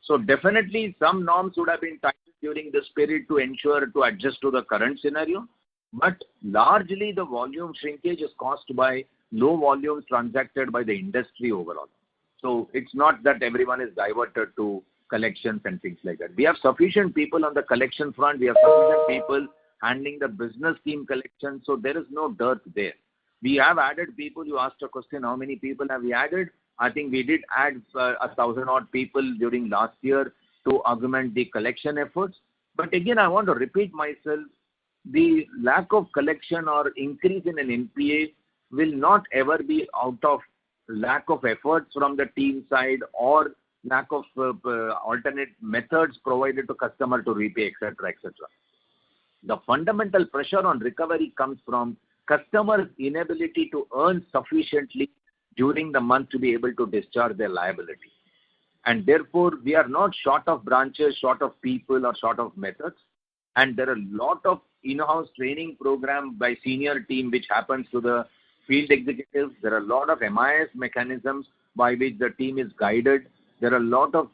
So definitely some norms would have been tightened during this period to ensure to adjust to the current scenario. But largely the volume shrinkage is caused by low volumes transacted by the industry overall. So it's not that everyone is diverted to collections and things like that. We have sufficient people on the collection front. We have sufficient people handling the business team collection. So there is no dearth there. We have added people. You asked a question, how many people have we added? I think we did add 1,000 odd people during last year to augment the collection efforts. But again, I want to repeat myself. The lack of collection or increase in an NPA will not ever be out of lack of efforts from the team side or lack of alternate methods provided to customer to repay, etc., etc. The fundamental pressure on recovery comes from customers' inability to earn sufficiently during the month to be able to discharge their liability. And therefore, we are not short of branches, short of people, or short of methods. And there are a lot of in-house training program by senior team which happens to the field executives. There are a lot of MIS mechanisms by which the team is guided. There are a lot of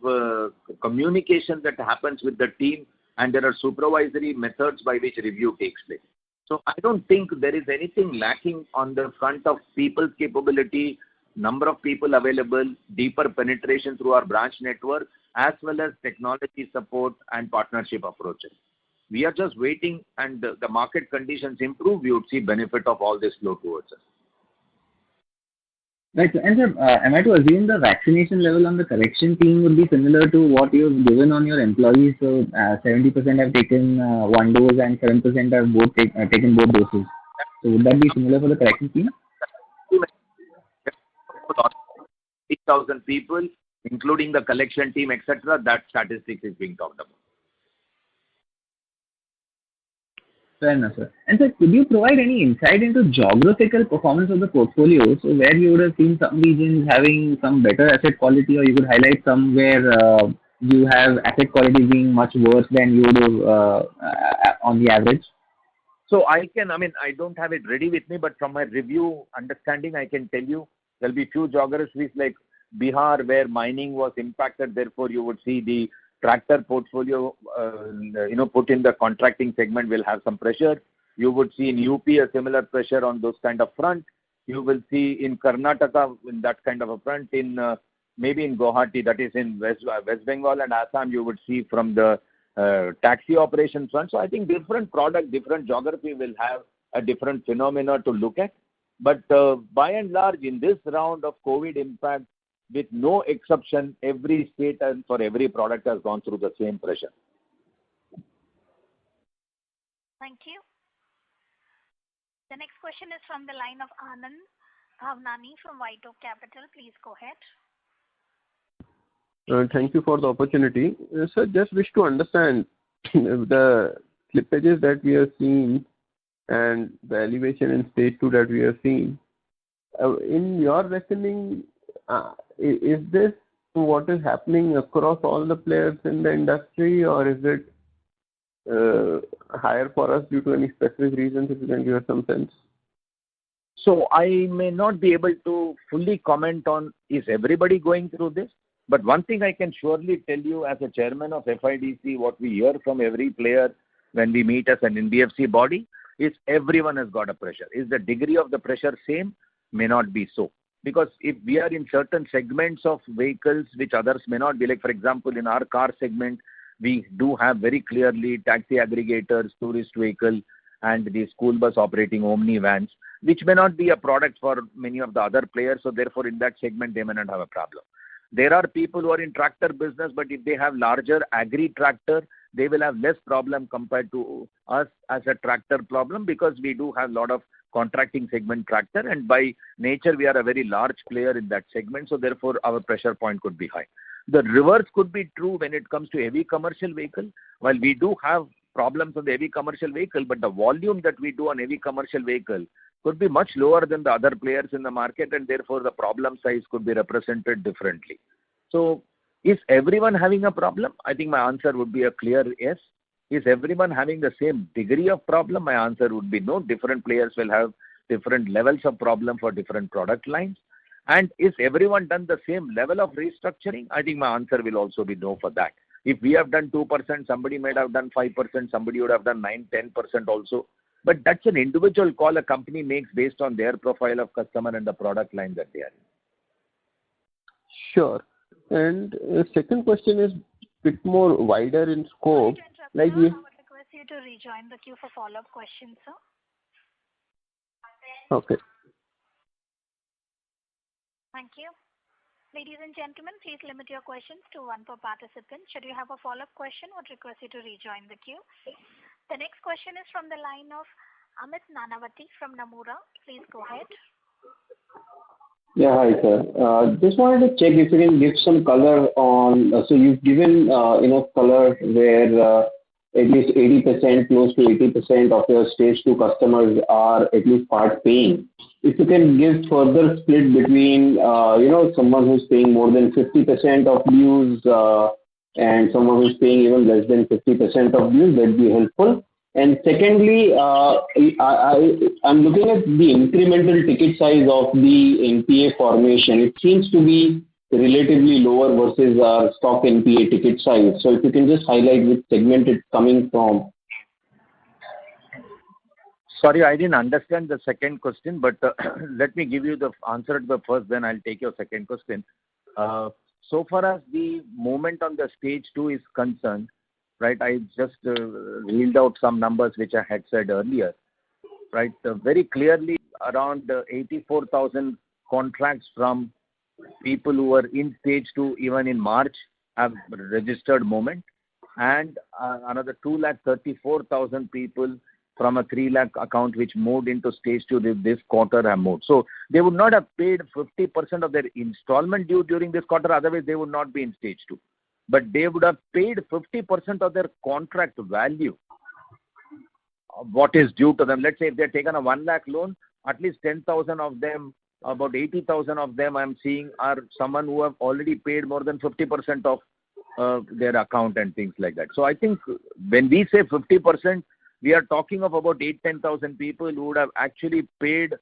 communication that happens with the team, and there are supervisory methods by which review takes place. So I don't think there is anything lacking on the front of people's capability, number of people available, deeper penetration through our branch network, as well as technology support and partnership approaches. We are just waiting, and the market conditions improve. We would see benefit of all this flow towards us. Right. And sir, am I to assume the vaccination level on the correction team would be similar to what you've given on your employees? So 70% have taken one dose and 7% have taken both doses. So would that be similar for the correction team? 8,000 people, including the collection team, etc. That statistics is being talked about. Fair enough, sir. And sir, could you provide any insight into geographical performance of the portfolio? So where you would have seen some regions having some better asset quality, or you could highlight some where you have asset quality being much worse than you would have on the average? So I don't have it ready with me, but from my review understanding, I can tell you there'll be few geographies like Bihar where mining was impacted. Therefore, you would see the tractor portfolio, put in the contracting segment will have some pressure. You would see in UP a similar pressure on those kind of front. You will see in Karnataka in that kind of a front. In maybe in Guwahati, that is in West Bengal and Assam, you would see from the taxi operation front. So I think different product, different geography will have a different phenomena to look at. But by and large, in this round of COVID impact, with no exception, every state and for every product has gone through the same pressure. Thank you. The next question is from the line of Anand Bhavnani from White Oak Capital. Please go ahead. Thank you for the opportunity. Sir, just wish to understand the slippages that we are seeing and the elevation in stage 2 that we are seeing. In your reckoning, is this what is happening across all the players in the industry, or is it higher for us due to any specific reasons? If you can give us some sense. So I may not be able to fully comment on is everybody going through this, but one thing I can surely tell you as a chairman of FIDC, what we hear from every player when we meet as an NBFC body is everyone has got a pressure. Is the degree of the pressure same? May not be so. Because if we are in certain segments of vehicles which others may not be, like for example in our car segment, we do have very clearly taxi aggregators, tourist vehicle and the school bus operating Omni vans, which may not be a product for many of the other players. So therefore in that segment they may not have a problem. There are people who are in tractor business, but if they have larger agri tractor, they will have less problem compared to us as a tractor problem, because we do have a lot of contracting segment tractor, and by nature we are a very large player in that segment, so therefore our pressure point could be high. The reverse could be true when it comes to heavy commercial vehicle. While we do have problems on the heavy commercial vehicle, but the volume that we do on heavy commercial vehicle could be much lower than the other players in the market, and therefore the problem size could be represented differently. So is everyone having a problem? I think my answer would be a clear yes. Is everyone having the same degree of problem? My answer would be no. Different players will have different levels of problem for different product lines. And is everyone done the same level of restructuring? I think my answer will also be no for that. If we have done 2%, somebody might have done 5%, somebody would have done 9-10% also. But that's an individual call a company makes based on their profile of customer and the product line that they are in. Sure. And second question is bit more wider in scope. I would request you to rejoin the queue for follow-up questions, sir. Okay. Thank you. Ladies and gentlemen, please limit your questions to one per participant. Should you have a follow-up question, I would request you to rejoin the queue. The next question is from the line of Amit Nanavati from Nomura. Please go ahead. Yeah, hi sir. Just wanted to check if you can give some color on, so you've given enough color where at least 80%, close to 80% of your stage 2 customers are at least part paying. If you can give further split between, someone who's paying more than 50% of dues and someone who's paying even less than 50% of dues, that'd be helpful. And secondly, I'm looking at the incremental ticket size of the NPA formation. It seems to be relatively lower versus our stock NPA ticket size. So if you can just highlight which segment it's coming from. Sorry, I didn't understand the second question, but let me give you the answer to the first, then I'll take your second question. So far as the movement on the stage 2 is concerned, right, I just reeled out some numbers which I had said earlier, right. Very clearly around 84,000 contracts from people who were in stage 2 even in March have registered movement, and another 234,000 people from a 3 lakh account which moved into stage 2 this quarter have moved. So they would not have paid 50% of their installment due during this quarter, otherwise they would not be in stage 2. But they would have paid 50% of their contract value, what is due to them. Let's say if they're taken a 1 lakh loan, at least 10,000 of them, about 80,000 of them I'm seeing are someone who have already paid more than 50% of their account and things like that. So I think when we say 50%, we are talking of about 8,000-10,000 people who would have actually paid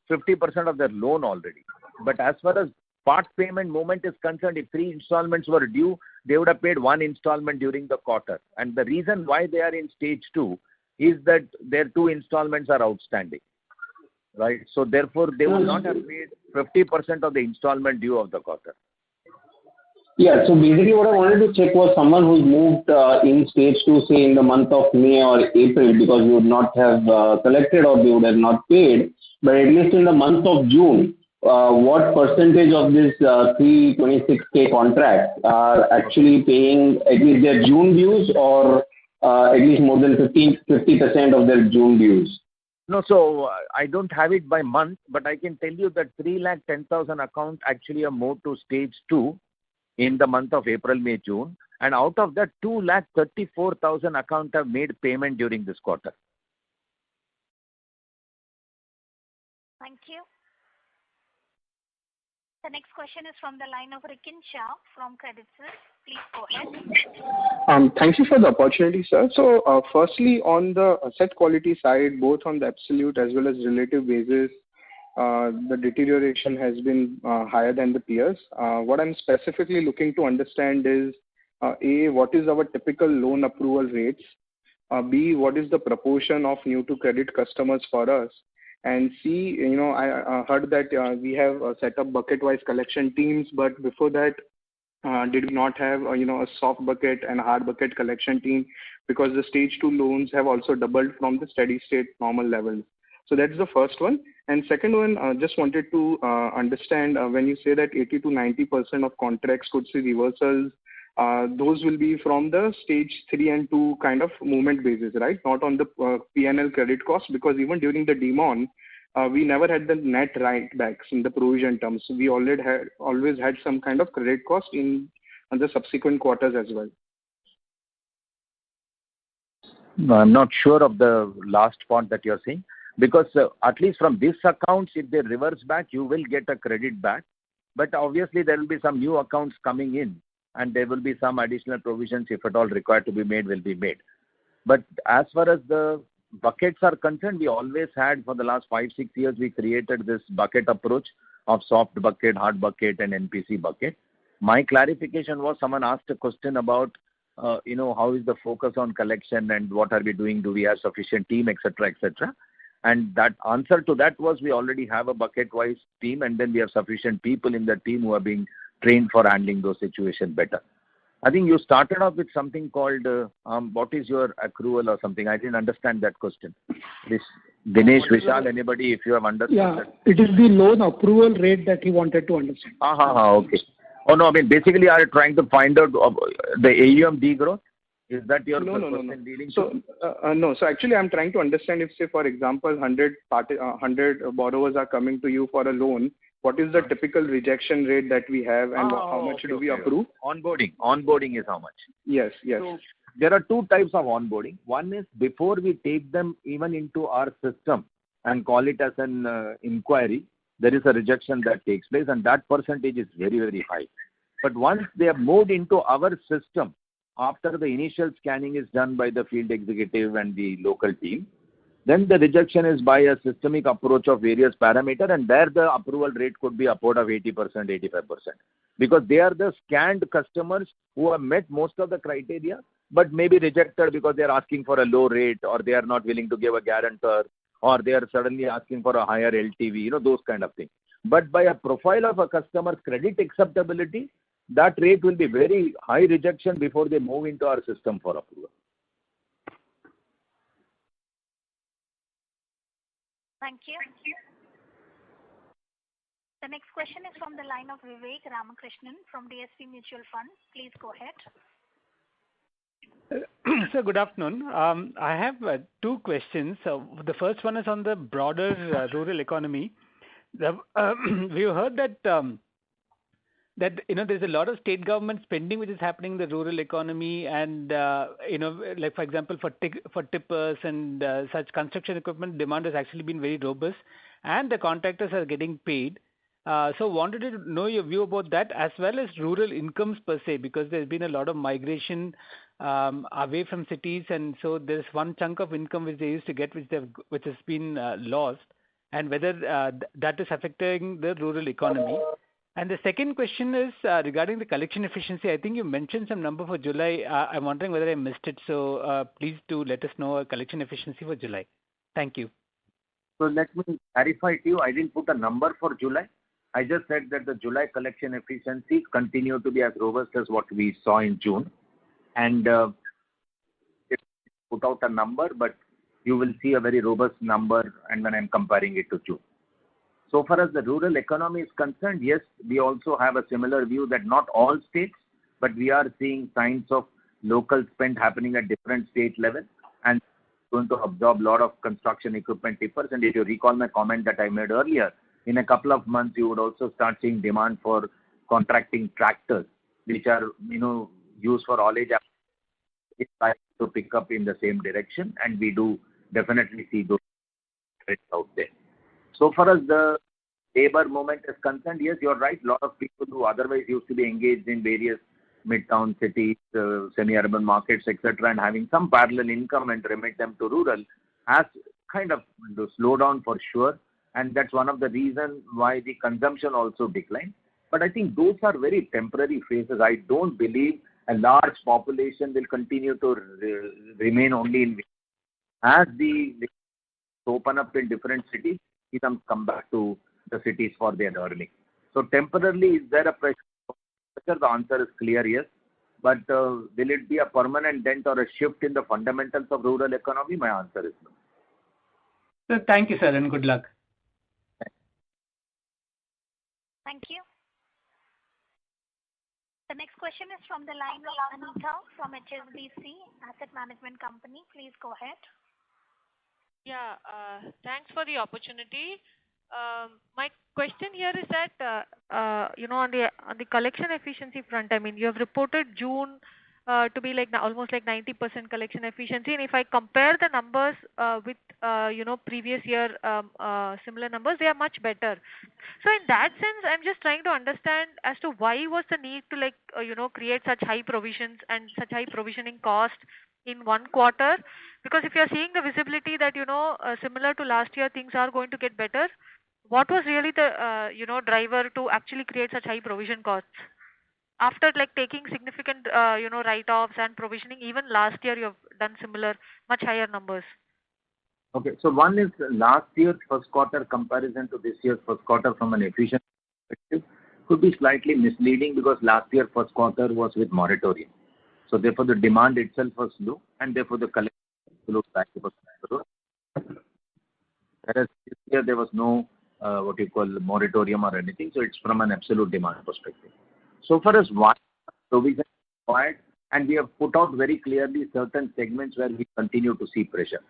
50% of their loan already. But as far as part payment movement is concerned, if 3 installments were due, they would have paid 1 installment during the quarter. And the reason why they are in stage 2 is that their 2 installments are outstanding, right? So therefore, they would not have paid 50% of the installment due of the quarter. Yeah, so basically what I wanted to check was someone who's moved in stage 2, say in the month of May or April, because you would not have collected or they would have not paid, but at least in the month of June, what percentage of this 326K contracts are actually paying at least their June dues, or at least more than 50% of their June dues? No, so I don't have it by month, but I can tell you that 310,000 accounts actually have moved to stage 2 in the month of April, May, June. And out of that, 234,000 accounts have made payment during this quarter. Thank you. The next question is from the line of Rikin Shah from Credit Suisse. Please go ahead. Thank you for the opportunity, sir. So, firstly, on the asset quality side, both on the absolute as well as relative basis, the deterioration has been higher than the peers. What I'm specifically looking to understand is, A, what is our typical loan approval rates? B, what is the proportion of new to credit customers for us? And C, I heard that we have set up bucket-wise collection teams, but before that, did not have a soft bucket and hard bucket collection team, because the stage 2 loans have also doubled from the steady state normal levels. So that's the first one. And second one, just wanted to understand when you say that 80 to 90% of contracts could see reversals, those will be from the stage 3 and 2 kind of movement basis, right? Not on the P&L credit cost, because even during the demon, we never had the net write backs in the provision terms. We always had some kind of credit cost in the subsequent quarters as well. No, I'm not sure of the last part that you're saying, because at least from this accounts, if they reverse back, you will get a credit back. But obviously, there will be some new accounts coming in, and there will be some additional provisions, if at all required to be made, will be made. But as far as the buckets are concerned, we always had, for the last 5-6 years, we created this bucket approach of soft bucket, hard bucket, and NPC bucket. My clarification was, someone asked a question about, how is the focus on collection and what are we doing? Do we have sufficient team, etc., etc.? And that answer to that was, we already have a bucket-wise team, and then we have sufficient people in the team who are being trained for handling those situations better. I think you started off with something called, what is your accrual or something? I didn't understand that question. This Dinesh, Vishal, anybody, if you have understood that. It is the loan approval rate that he wanted to understand. Okay. Oh, no, I mean, basically, are you trying to find out the AUM degrowth? Is that your question dealing to? No. So actually, I'm trying to understand if, say, for example, 100 borrowers are coming to you for a loan, what is the typical rejection rate that we have, and how much do we approve? Onboarding is how much? Yes. So there are 2 types of onboarding. One is before we take them even into our system and call it as an inquiry, there is a rejection that takes place, and that percentage is very, very high. But once they have moved into our system, after the initial scanning is done by the field executive and the local team, then the rejection is by a systemic approach of various parameters, and there the approval rate could be upward of 80%, 85%. Because they are the scanned customers who have met most of the criteria, but may be rejected because they are asking for a low rate, or they are not willing to give a guarantor, or they are suddenly asking for a higher LTV, those kind of things. But by a profile of a customer's credit acceptability, that rate will be very high rejection before they move into our system for approval. Thank you. The next question is from the line of Vivek Ramakrishnan from DSP Mutual Fund. Please go ahead. Sir, good afternoon. I have two questions. The first one is on the broader rural economy. We heard that there's a lot of state government spending which is happening in the rural economy, and like for example for tippers and such construction equipment, demand has actually been very robust, and the contractors are getting paid. So wanted to know your view about that, as well as rural incomes per se, because there's been a lot of migration away from cities, and so there's one chunk of income which they used to get which has been lost, and whether that is affecting the rural economy. And the second question is regarding the collection efficiency. I think you mentioned some number for July. I'm wondering whether I missed it. So please do let us know collection efficiency for July. Thank you. So let me clarify to you. I didn't put a number for July. I just said that the July collection efficiencies continue to be as robust as what we saw in June. And it put out a number, but you will see a very robust number and when I'm comparing it to June. So far as the rural economy is concerned, yes, we also have a similar view that not all states, but we are seeing signs of local spend happening at different state levels and going to absorb a lot of construction equipment tippers. And if you recall my comment that I made earlier, in a couple of months, you would also start seeing demand for contracting tractors, which are, used for haulage. It's like to pick up in the same direction, and we do definitely see those trends out there. So far as the labor movement is concerned, yes, you're right. A lot of people who otherwise used to be engaged in various mid-town cities, semi-urban markets, etc., and having some parallel income and remit them to rural has kind of slowed down for sure. And that's one of the reasons why the consumption also declined. But I think those are very temporary phases. I don't believe a large population will continue to remain only in. As the open up in different cities, people come back to the cities for their earning. So temporarily, is there a pressure? The answer is clear, yes. But will it be a permanent dent or a shift in the fundamentals of rural economy? My answer is no. So thank you, sir, and good luck. Thank you. The next question is from the line of Anita from HSBC Asset Management Company. Please go ahead. Yeah, thanks for the opportunity. My question here is that, on the collection efficiency front, I mean, you have reported June to be almost 90% collection efficiency. And if I compare the numbers with, previous year similar numbers, they are much better. So in that sense, I'm just trying to understand as to why was the need to create such high provisions and such high provisioning cost in one quarter. Because if you're seeing the visibility that, similar to last year, things are going to get better, what was really the, driver to actually create such high provision costs? After taking significant, write-offs and provisioning, even last year you have done similar, much higher numbers. Okay, so one is last year's first quarter comparison to this year's first quarter from an efficient perspective could be slightly misleading because last year first quarter was with moratorium. So therefore the demand itself was low and therefore the collection looked back was low. Whereas this year there was no moratorium or anything, so it's from an absolute demand perspective. So far as one provision required, and we have put out very clearly certain segments where we continue to see pressure.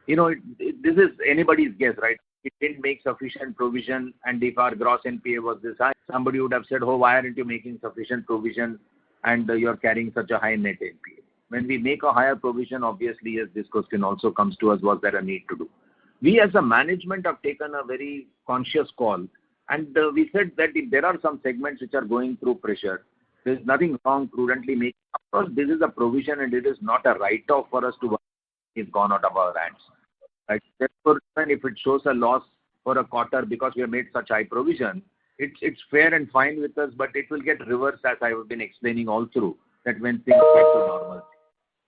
This is anybody's guess, right? It didn't make sufficient provision, and if our gross NPA was this high, somebody would have said, "Oh, why aren't you making sufficient provision and you're carrying such a high net NPA?" When we make a higher provision, obviously, yes, this question also comes to us, was there a need to do? We as a management have taken a very conscious call, and we said that if there are some segments which are going through pressure, there's nothing wrong prudently making. Of course, this is a provision and it is not a write-off for us to it's gone out of our hands. Right? Therefore, even if it shows a loss for a quarter because we have made such high provision, it's fair and fine with us, but it will get reversed as I have been explaining all through, that when things get to normal.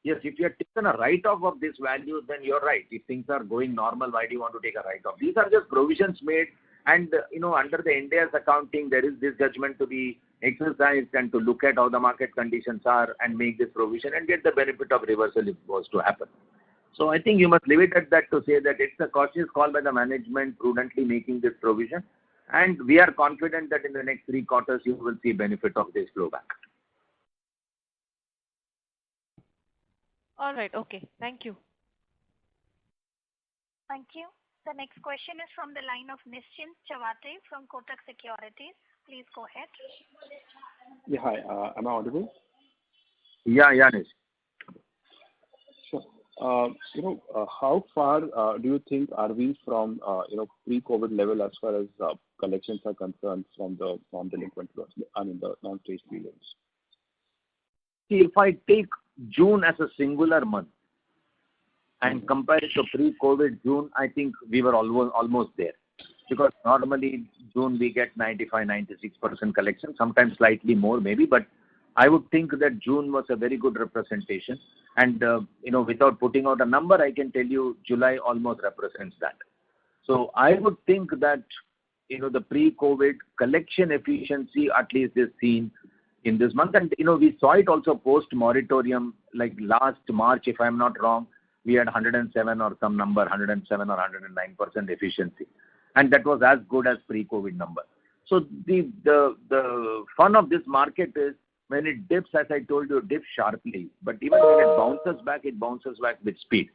Yes, if you have taken a write-off of this value, then you're right. If things are going normal, why do you want to take a write-off? These are just provisions made, and under the India's accounting, there is this judgment to be exercised and to look at how the market conditions are and make this provision and get the benefit of reversal if it was to happen. So I think you must leave it at that to say that it's a cautious call by the management prudently making this provision. And we are confident that in the next 3 quarters, you will see benefit of this flow back. All right. Okay. Thank you. Thank you. The next question is from the line of Nischint Chawathe from Kotak Securities. Please go ahead. Yeah, hi. Am I audible? Yeah, Nish. Sure. How far do you think are we from, pre-COVID level as far as collections are concerned from the non-delinquent loans, the non-stage three loans? See, if I take June as a singular month and compare it to pre-COVID June, I think we were almost there. Because normally June we get 95-96% collection, sometimes slightly more maybe, but I would think that June was a very good representation. And, without putting out a number, I can tell you July almost represents that. So I would think that, the pre-COVID collection efficiency at least is seen in this month. And, we saw it also post-moratorium, like last March, if I'm not wrong, we had 107 or some number, 107 or 109% efficiency. And that was as good as pre-COVID number. So the fun of this market is when it dips, as I told you, it dips sharply. But even when it bounces back with speed.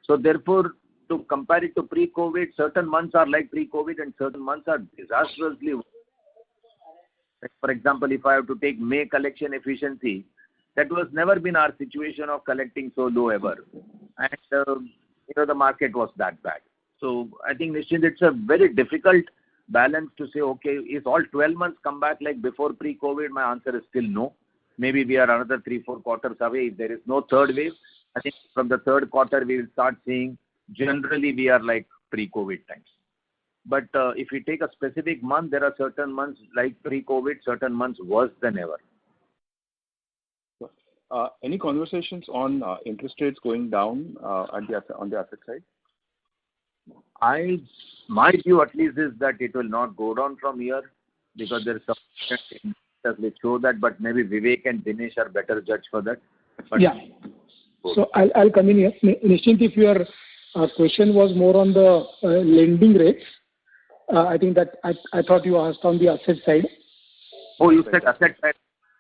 So therefore, to compare it to pre-COVID, certain months are like pre-COVID and certain months are disastrously. Like for example, if I have to take May collection efficiency, that was never been our situation of collecting so low ever. And, the market was that bad. So I think, Nischint, it's a very difficult balance to say, okay, is all 12 months come back like before pre-COVID? My answer is still no. Maybe we are another 3-4 quarters away. If there is no third wave, I think from the third quarter we will start seeing generally we are like pre-COVID times. But if we take a specific month, there are certain months like pre-COVID, certain months worse than ever. Any conversations on interest rates going down on the asset side? My view at least is that it will not go down from here because there is some that will show that, but maybe Vivek and Dinesh are better judge for that. But yeah. So I'll come in here. Nischint, if your question was more on the lending rates, I think that I thought you asked on the asset side. Oh, you said asset side?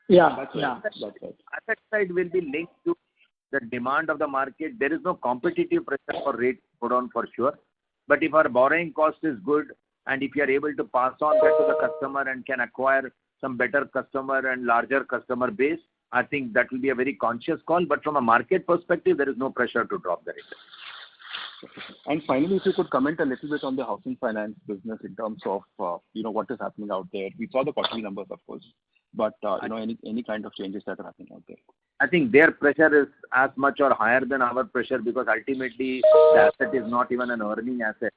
Yeah. That's right. Asset side will be linked to the demand of the market. There is no competitive pressure for rates to go down for sure. But if our borrowing cost is good and if you are able to pass on that to the customer and can acquire some better customer and larger customer base, I think that will be a very conscious call. But from a market perspective, there is no pressure to drop the rate. And finally, if you could comment a little bit on the housing finance business in terms of what is happening out there. We saw the quarterly numbers, of course, but any kind of changes that are happening out there. I think their pressure is as much or higher than our pressure because ultimately the asset is not even an earning asset.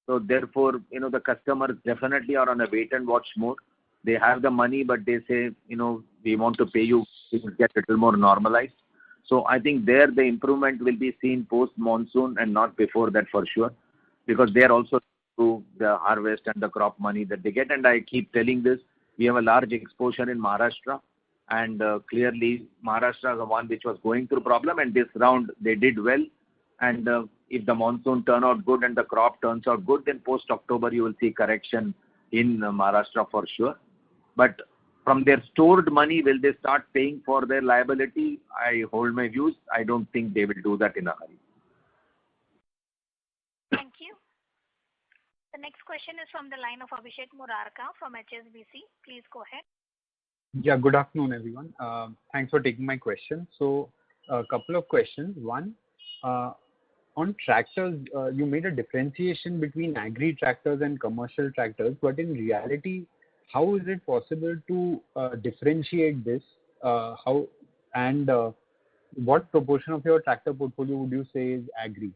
So therefore, the customers definitely are on a wait and watch mode. They have the money, but they say, we want to pay you, things get a little more normalized. So I think there the improvement will be seen post-monsoon and not before that for sure, because they are also to the harvest and the crop money that they get. And I keep telling this, we have a large exposure in Maharashtra, and clearly Maharashtra is the one which was going through problem, and this round they did well. And if the monsoon turn out good and the crop turns out good, then post-October you will see correction in Maharashtra for sure. But from their stored money, will they start paying for their liability? I hold my views. I don't think they will do that in a hurry. Thank you. The next question is from the line of Abhishek Murarka from HSBC. Please go ahead. Yeah, good afternoon, everyone. Thanks for taking my question. So, a couple of questions. One, on tractors, you made a differentiation between agri tractors and commercial tractors, but in reality, how is it possible to differentiate this? What proportion of your tractor portfolio would you say is agri?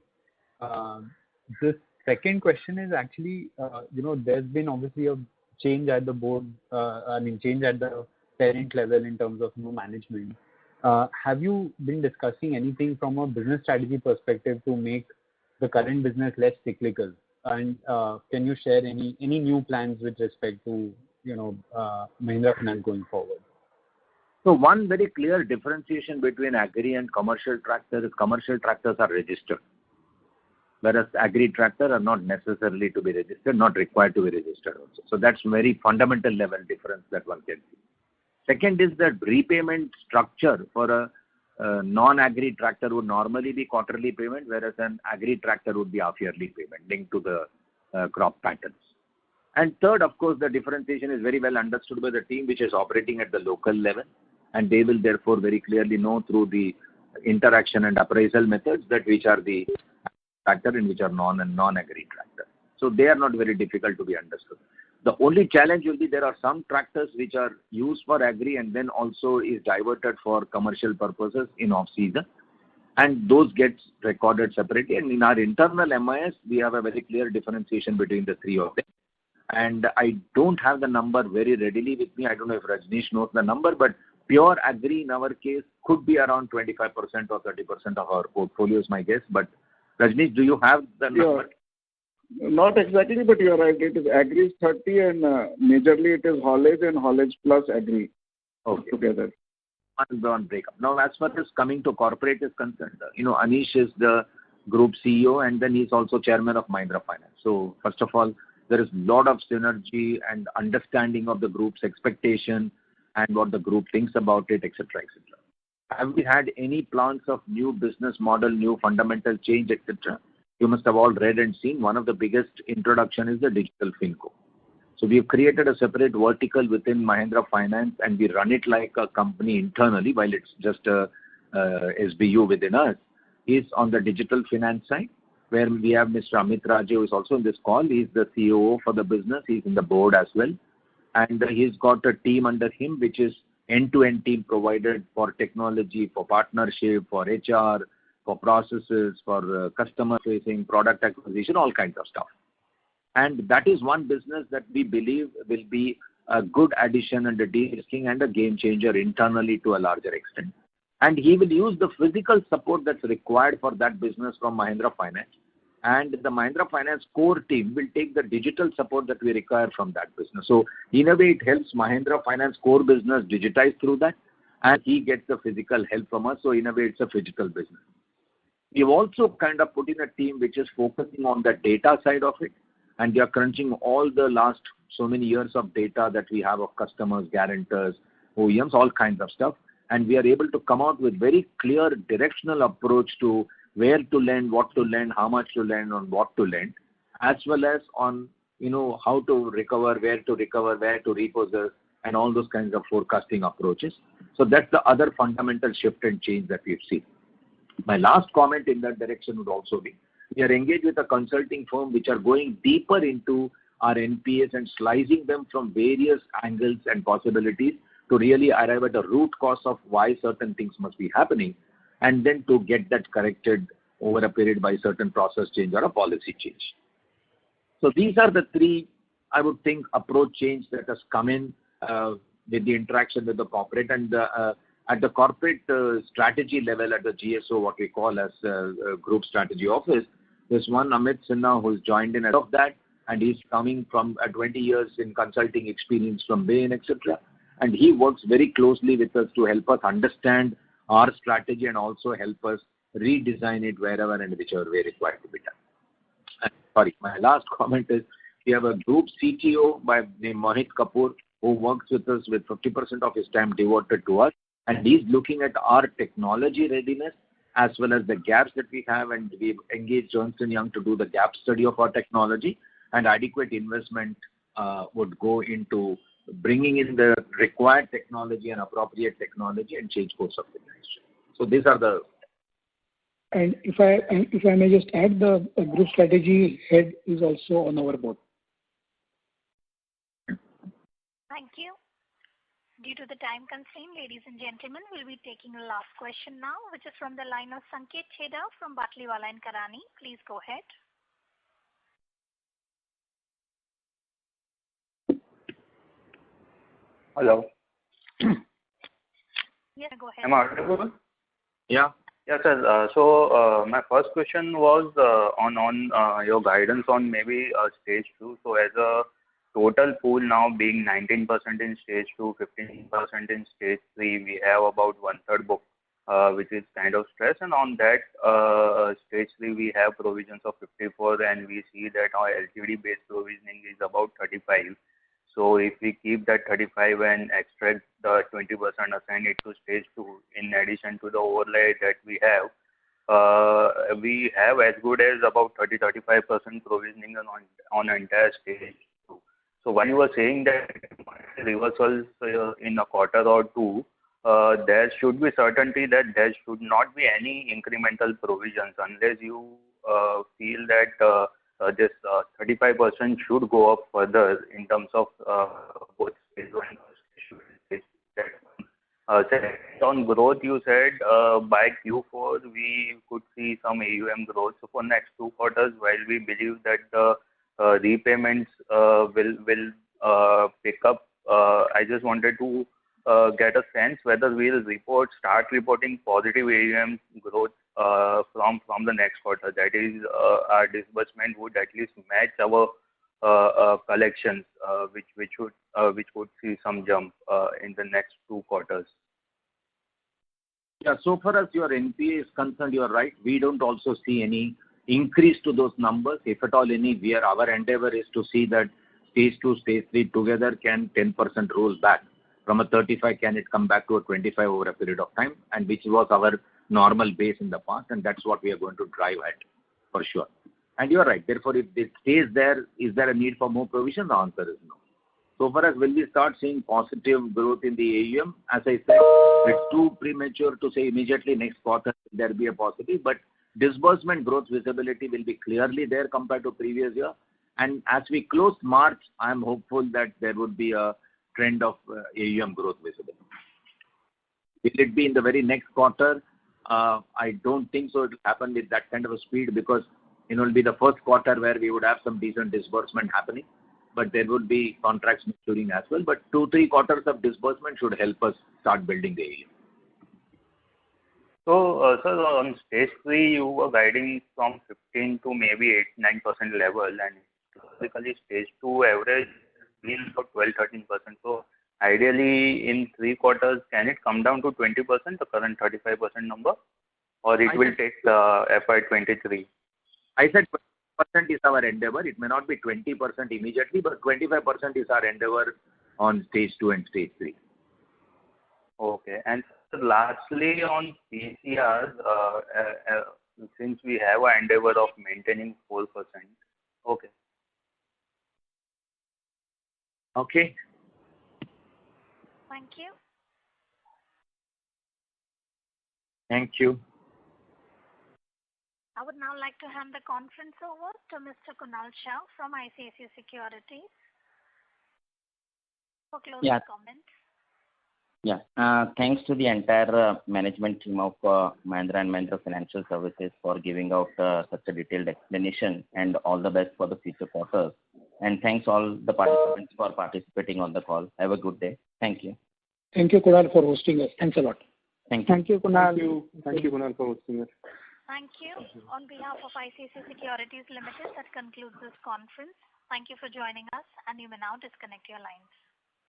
The second question is actually, there's been obviously a change at the board, change at the parent level in terms of new management. Have you been discussing anything from a business strategy perspective to make the current business less cyclical? And can you share any new plans with respect to Mahindra Finance going forward? So one very clear differentiation between agri and commercial tractors is commercial tractors are registered. whereas agri tractor are not necessarily to be registered, not required to be registered also. So that's very fundamental level difference that one can see. Second is that repayment structure for a non-agri tractor would normally be quarterly payment, whereas an agri tractor would be half-yearly payment linked to the crop patterns. And third, of course, the differentiation is very well understood by the team which is operating at the local level, and they will therefore very clearly know through the interaction and appraisal methods that which are the tractor and which are non-agri tractor. So they are not very difficult to be understood. The only challenge will be there are some tractors which are used for agri and then also is diverted for commercial purposes in off-season, and those gets recorded separately. And in our internal MIS, we have a very clear differentiation between the three of them. And I don't have the number very readily with me. I don't know if Rajneesh knows the number, but pure agri in our case could be around 25% or 30% of our portfolio is my guess. But Rajneesh, do you have the number? Not exactly, but you're right. It is agri is 30 and majorly it is haulage and haulage plus agri together. One breakup. Now, as far as coming to corporate is concerned, Anish is the group CEO and then he's also chairman of Mahindra Finance. So, first of all, there is a lot of synergy and understanding of the group's expectation and what the group thinks about it, etc., etc. Have we had any plans of new business model, new fundamental change, etc.? You must have all read and seen. One of the biggest introduction is the digital FinCo. So we have created a separate vertical within Mahindra Finance and we run it like a company internally while it's just a SBU within us. Is on the digital finance side where we have Mr. Amit Raje, who is also in this call. He's the COO for the business. He's in the board as well. And he's got a team under him which is end-to-end team provided for technology, for partnership, for HR, for processes, for customer-facing, product acquisition, all kinds of stuff. And that is one business that we believe will be a good addition and a de-risking and a game changer internally to a larger extent. And he will use the physical support that's required for that business from Mahindra Finance. And the Mahindra Finance core team will take the digital support that we require from that business. So in a way, it helps Mahindra Finance core business digitize through that. And he gets the physical help from us. So in a way, it's a physical business. We've also kind of put in a team which is focusing on the data side of it. And they are crunching all the last so many years of data that we have of customers, guarantors, OEMs, all kinds of stuff. And we are able to come out with very clear directional approach to where to lend, what to lend, how much to lend, on what to lend, as well as on, how to recover, where to repossess, and all those kinds of forecasting approaches. So that's the other fundamental shift and change that we've seen. My last comment in that direction would also be, we are engaged with a consulting firm which are going deeper into our NPAs and slicing them from various angles and possibilities to really arrive at a root cause of why certain things must be happening, and then to get that corrected over a period by certain process change or a policy change. So these are the three, I would think, approach change that has come in with the interaction with the corporate. And at the corporate strategy level, at the GSO, what we call as Group Strategy Office, there's one Amit Sinha who's joined in of that, and he's coming from 20 years in consulting experience from Bain, etc. And he works very closely with us to help us understand our strategy and also help us redesign it wherever and whichever way required to be done. And, sorry, my last comment is we have a group CTO named Mohit Kapoor who works with us with 50% of his time devoted to us. And he's looking at our technology readiness as well as the gaps that we have. And we've engaged Ernst & Young to do the gap study of our technology, and adequate investment would go into bringing in the required technology and appropriate technology and change course of the industry. So these are the... And if I may just add, the group strategy head is also on our board. Thank you. Due to the time constraint, ladies and gentlemen, we'll be taking the last question now, which is from the line of Sanket Chheda from Batliwala & Karani. Please go ahead. Hello. Yes, go ahead. Am I audible? Yeah. Yes, sir. So my first question was on your guidance on maybe stage 2. So as a total pool now being 19% in stage 2, 15% in stage 3, we have about one-third book which is kind of stress. And on that stage 3, we have provisions of 54, and we see that our LGD-based provisioning is about 35. So if we keep that 35 and extract the 20%, assign it to stage 2, in addition to the overlay that we have as good as about 30-35% provisioning on entire stage 2. So when you were saying that reversals in a quarter or two, there should be certainty that there should not be any incremental provisions unless you feel that this 35% should go up further in terms of both stage 1 and stage 2. Second, on growth, you said by Q4 we could see some AUM growth. So for next 2 quarters, while we believe that the repayments will pick up, I just wanted to get a sense whether we'll start reporting positive AUM growth from the next quarter. That is, our disbursement would at least match our collections, which would see some jump in the next 2 quarters. Yeah, so far as your NPA is concerned, you're right. We don't also see any increase to those numbers. If at all any, our endeavor is to see that stage 2, stage 3 together can 10% roll back. From a 35, can it come back to a 25 over a period of time, and which was our normal base in the past, and that's what we are going to drive at for sure. And you're right. Therefore, if it stays there, is there a need for more provision? The answer is no. So far as will we start seeing positive growth in the AUM, as I said, it's too premature to say immediately next quarter there will be a positive, but disbursement growth visibility will be clearly there compared to previous year. And as we close March, I'm hopeful that there would be a trend of AUM growth visible. Will it be in the very next quarter? I don't think so it will happen with that kind of a speed, because it will be the first quarter where we would have some decent disbursement happening, but there would be contracts maturing as well. But 2-3 quarters of disbursement should help us start building the AUM. So, sir, on stage 3, you were guiding from 15 to maybe 8-9% level, and typically stage 2 average is about 12-13%. So, ideally, in 3 quarters, can it come down to 20%, the current 35% number, or it will take FY23? I said 20% is our endeavor. It may not be 20% immediately, but 25% is our endeavor on stage 2 and stage 3. Okay. And lastly, on PCR, since we have an endeavor of maintaining 4%. Okay. Okay. Thank you. Thank you. I would now like to hand the conference over to Mr. Kunal Shah from ICICI Securities for closing comments. Yeah. Thanks to the entire management team of Mahindra and Mahindra Financial Services for giving out such a detailed explanation, and all the best for the future quarters. And thanks all the participants for participating on the call. Have a good day. Thank you. Thank you, Kunal, for hosting us. Thanks a lot. Thank you. Thank you, Kunal. Thank you, Kunal, for hosting us. Thank you. On behalf of ICICI Securities Limited, that concludes this conference. Thank you for joining us, and you may now disconnect your lines.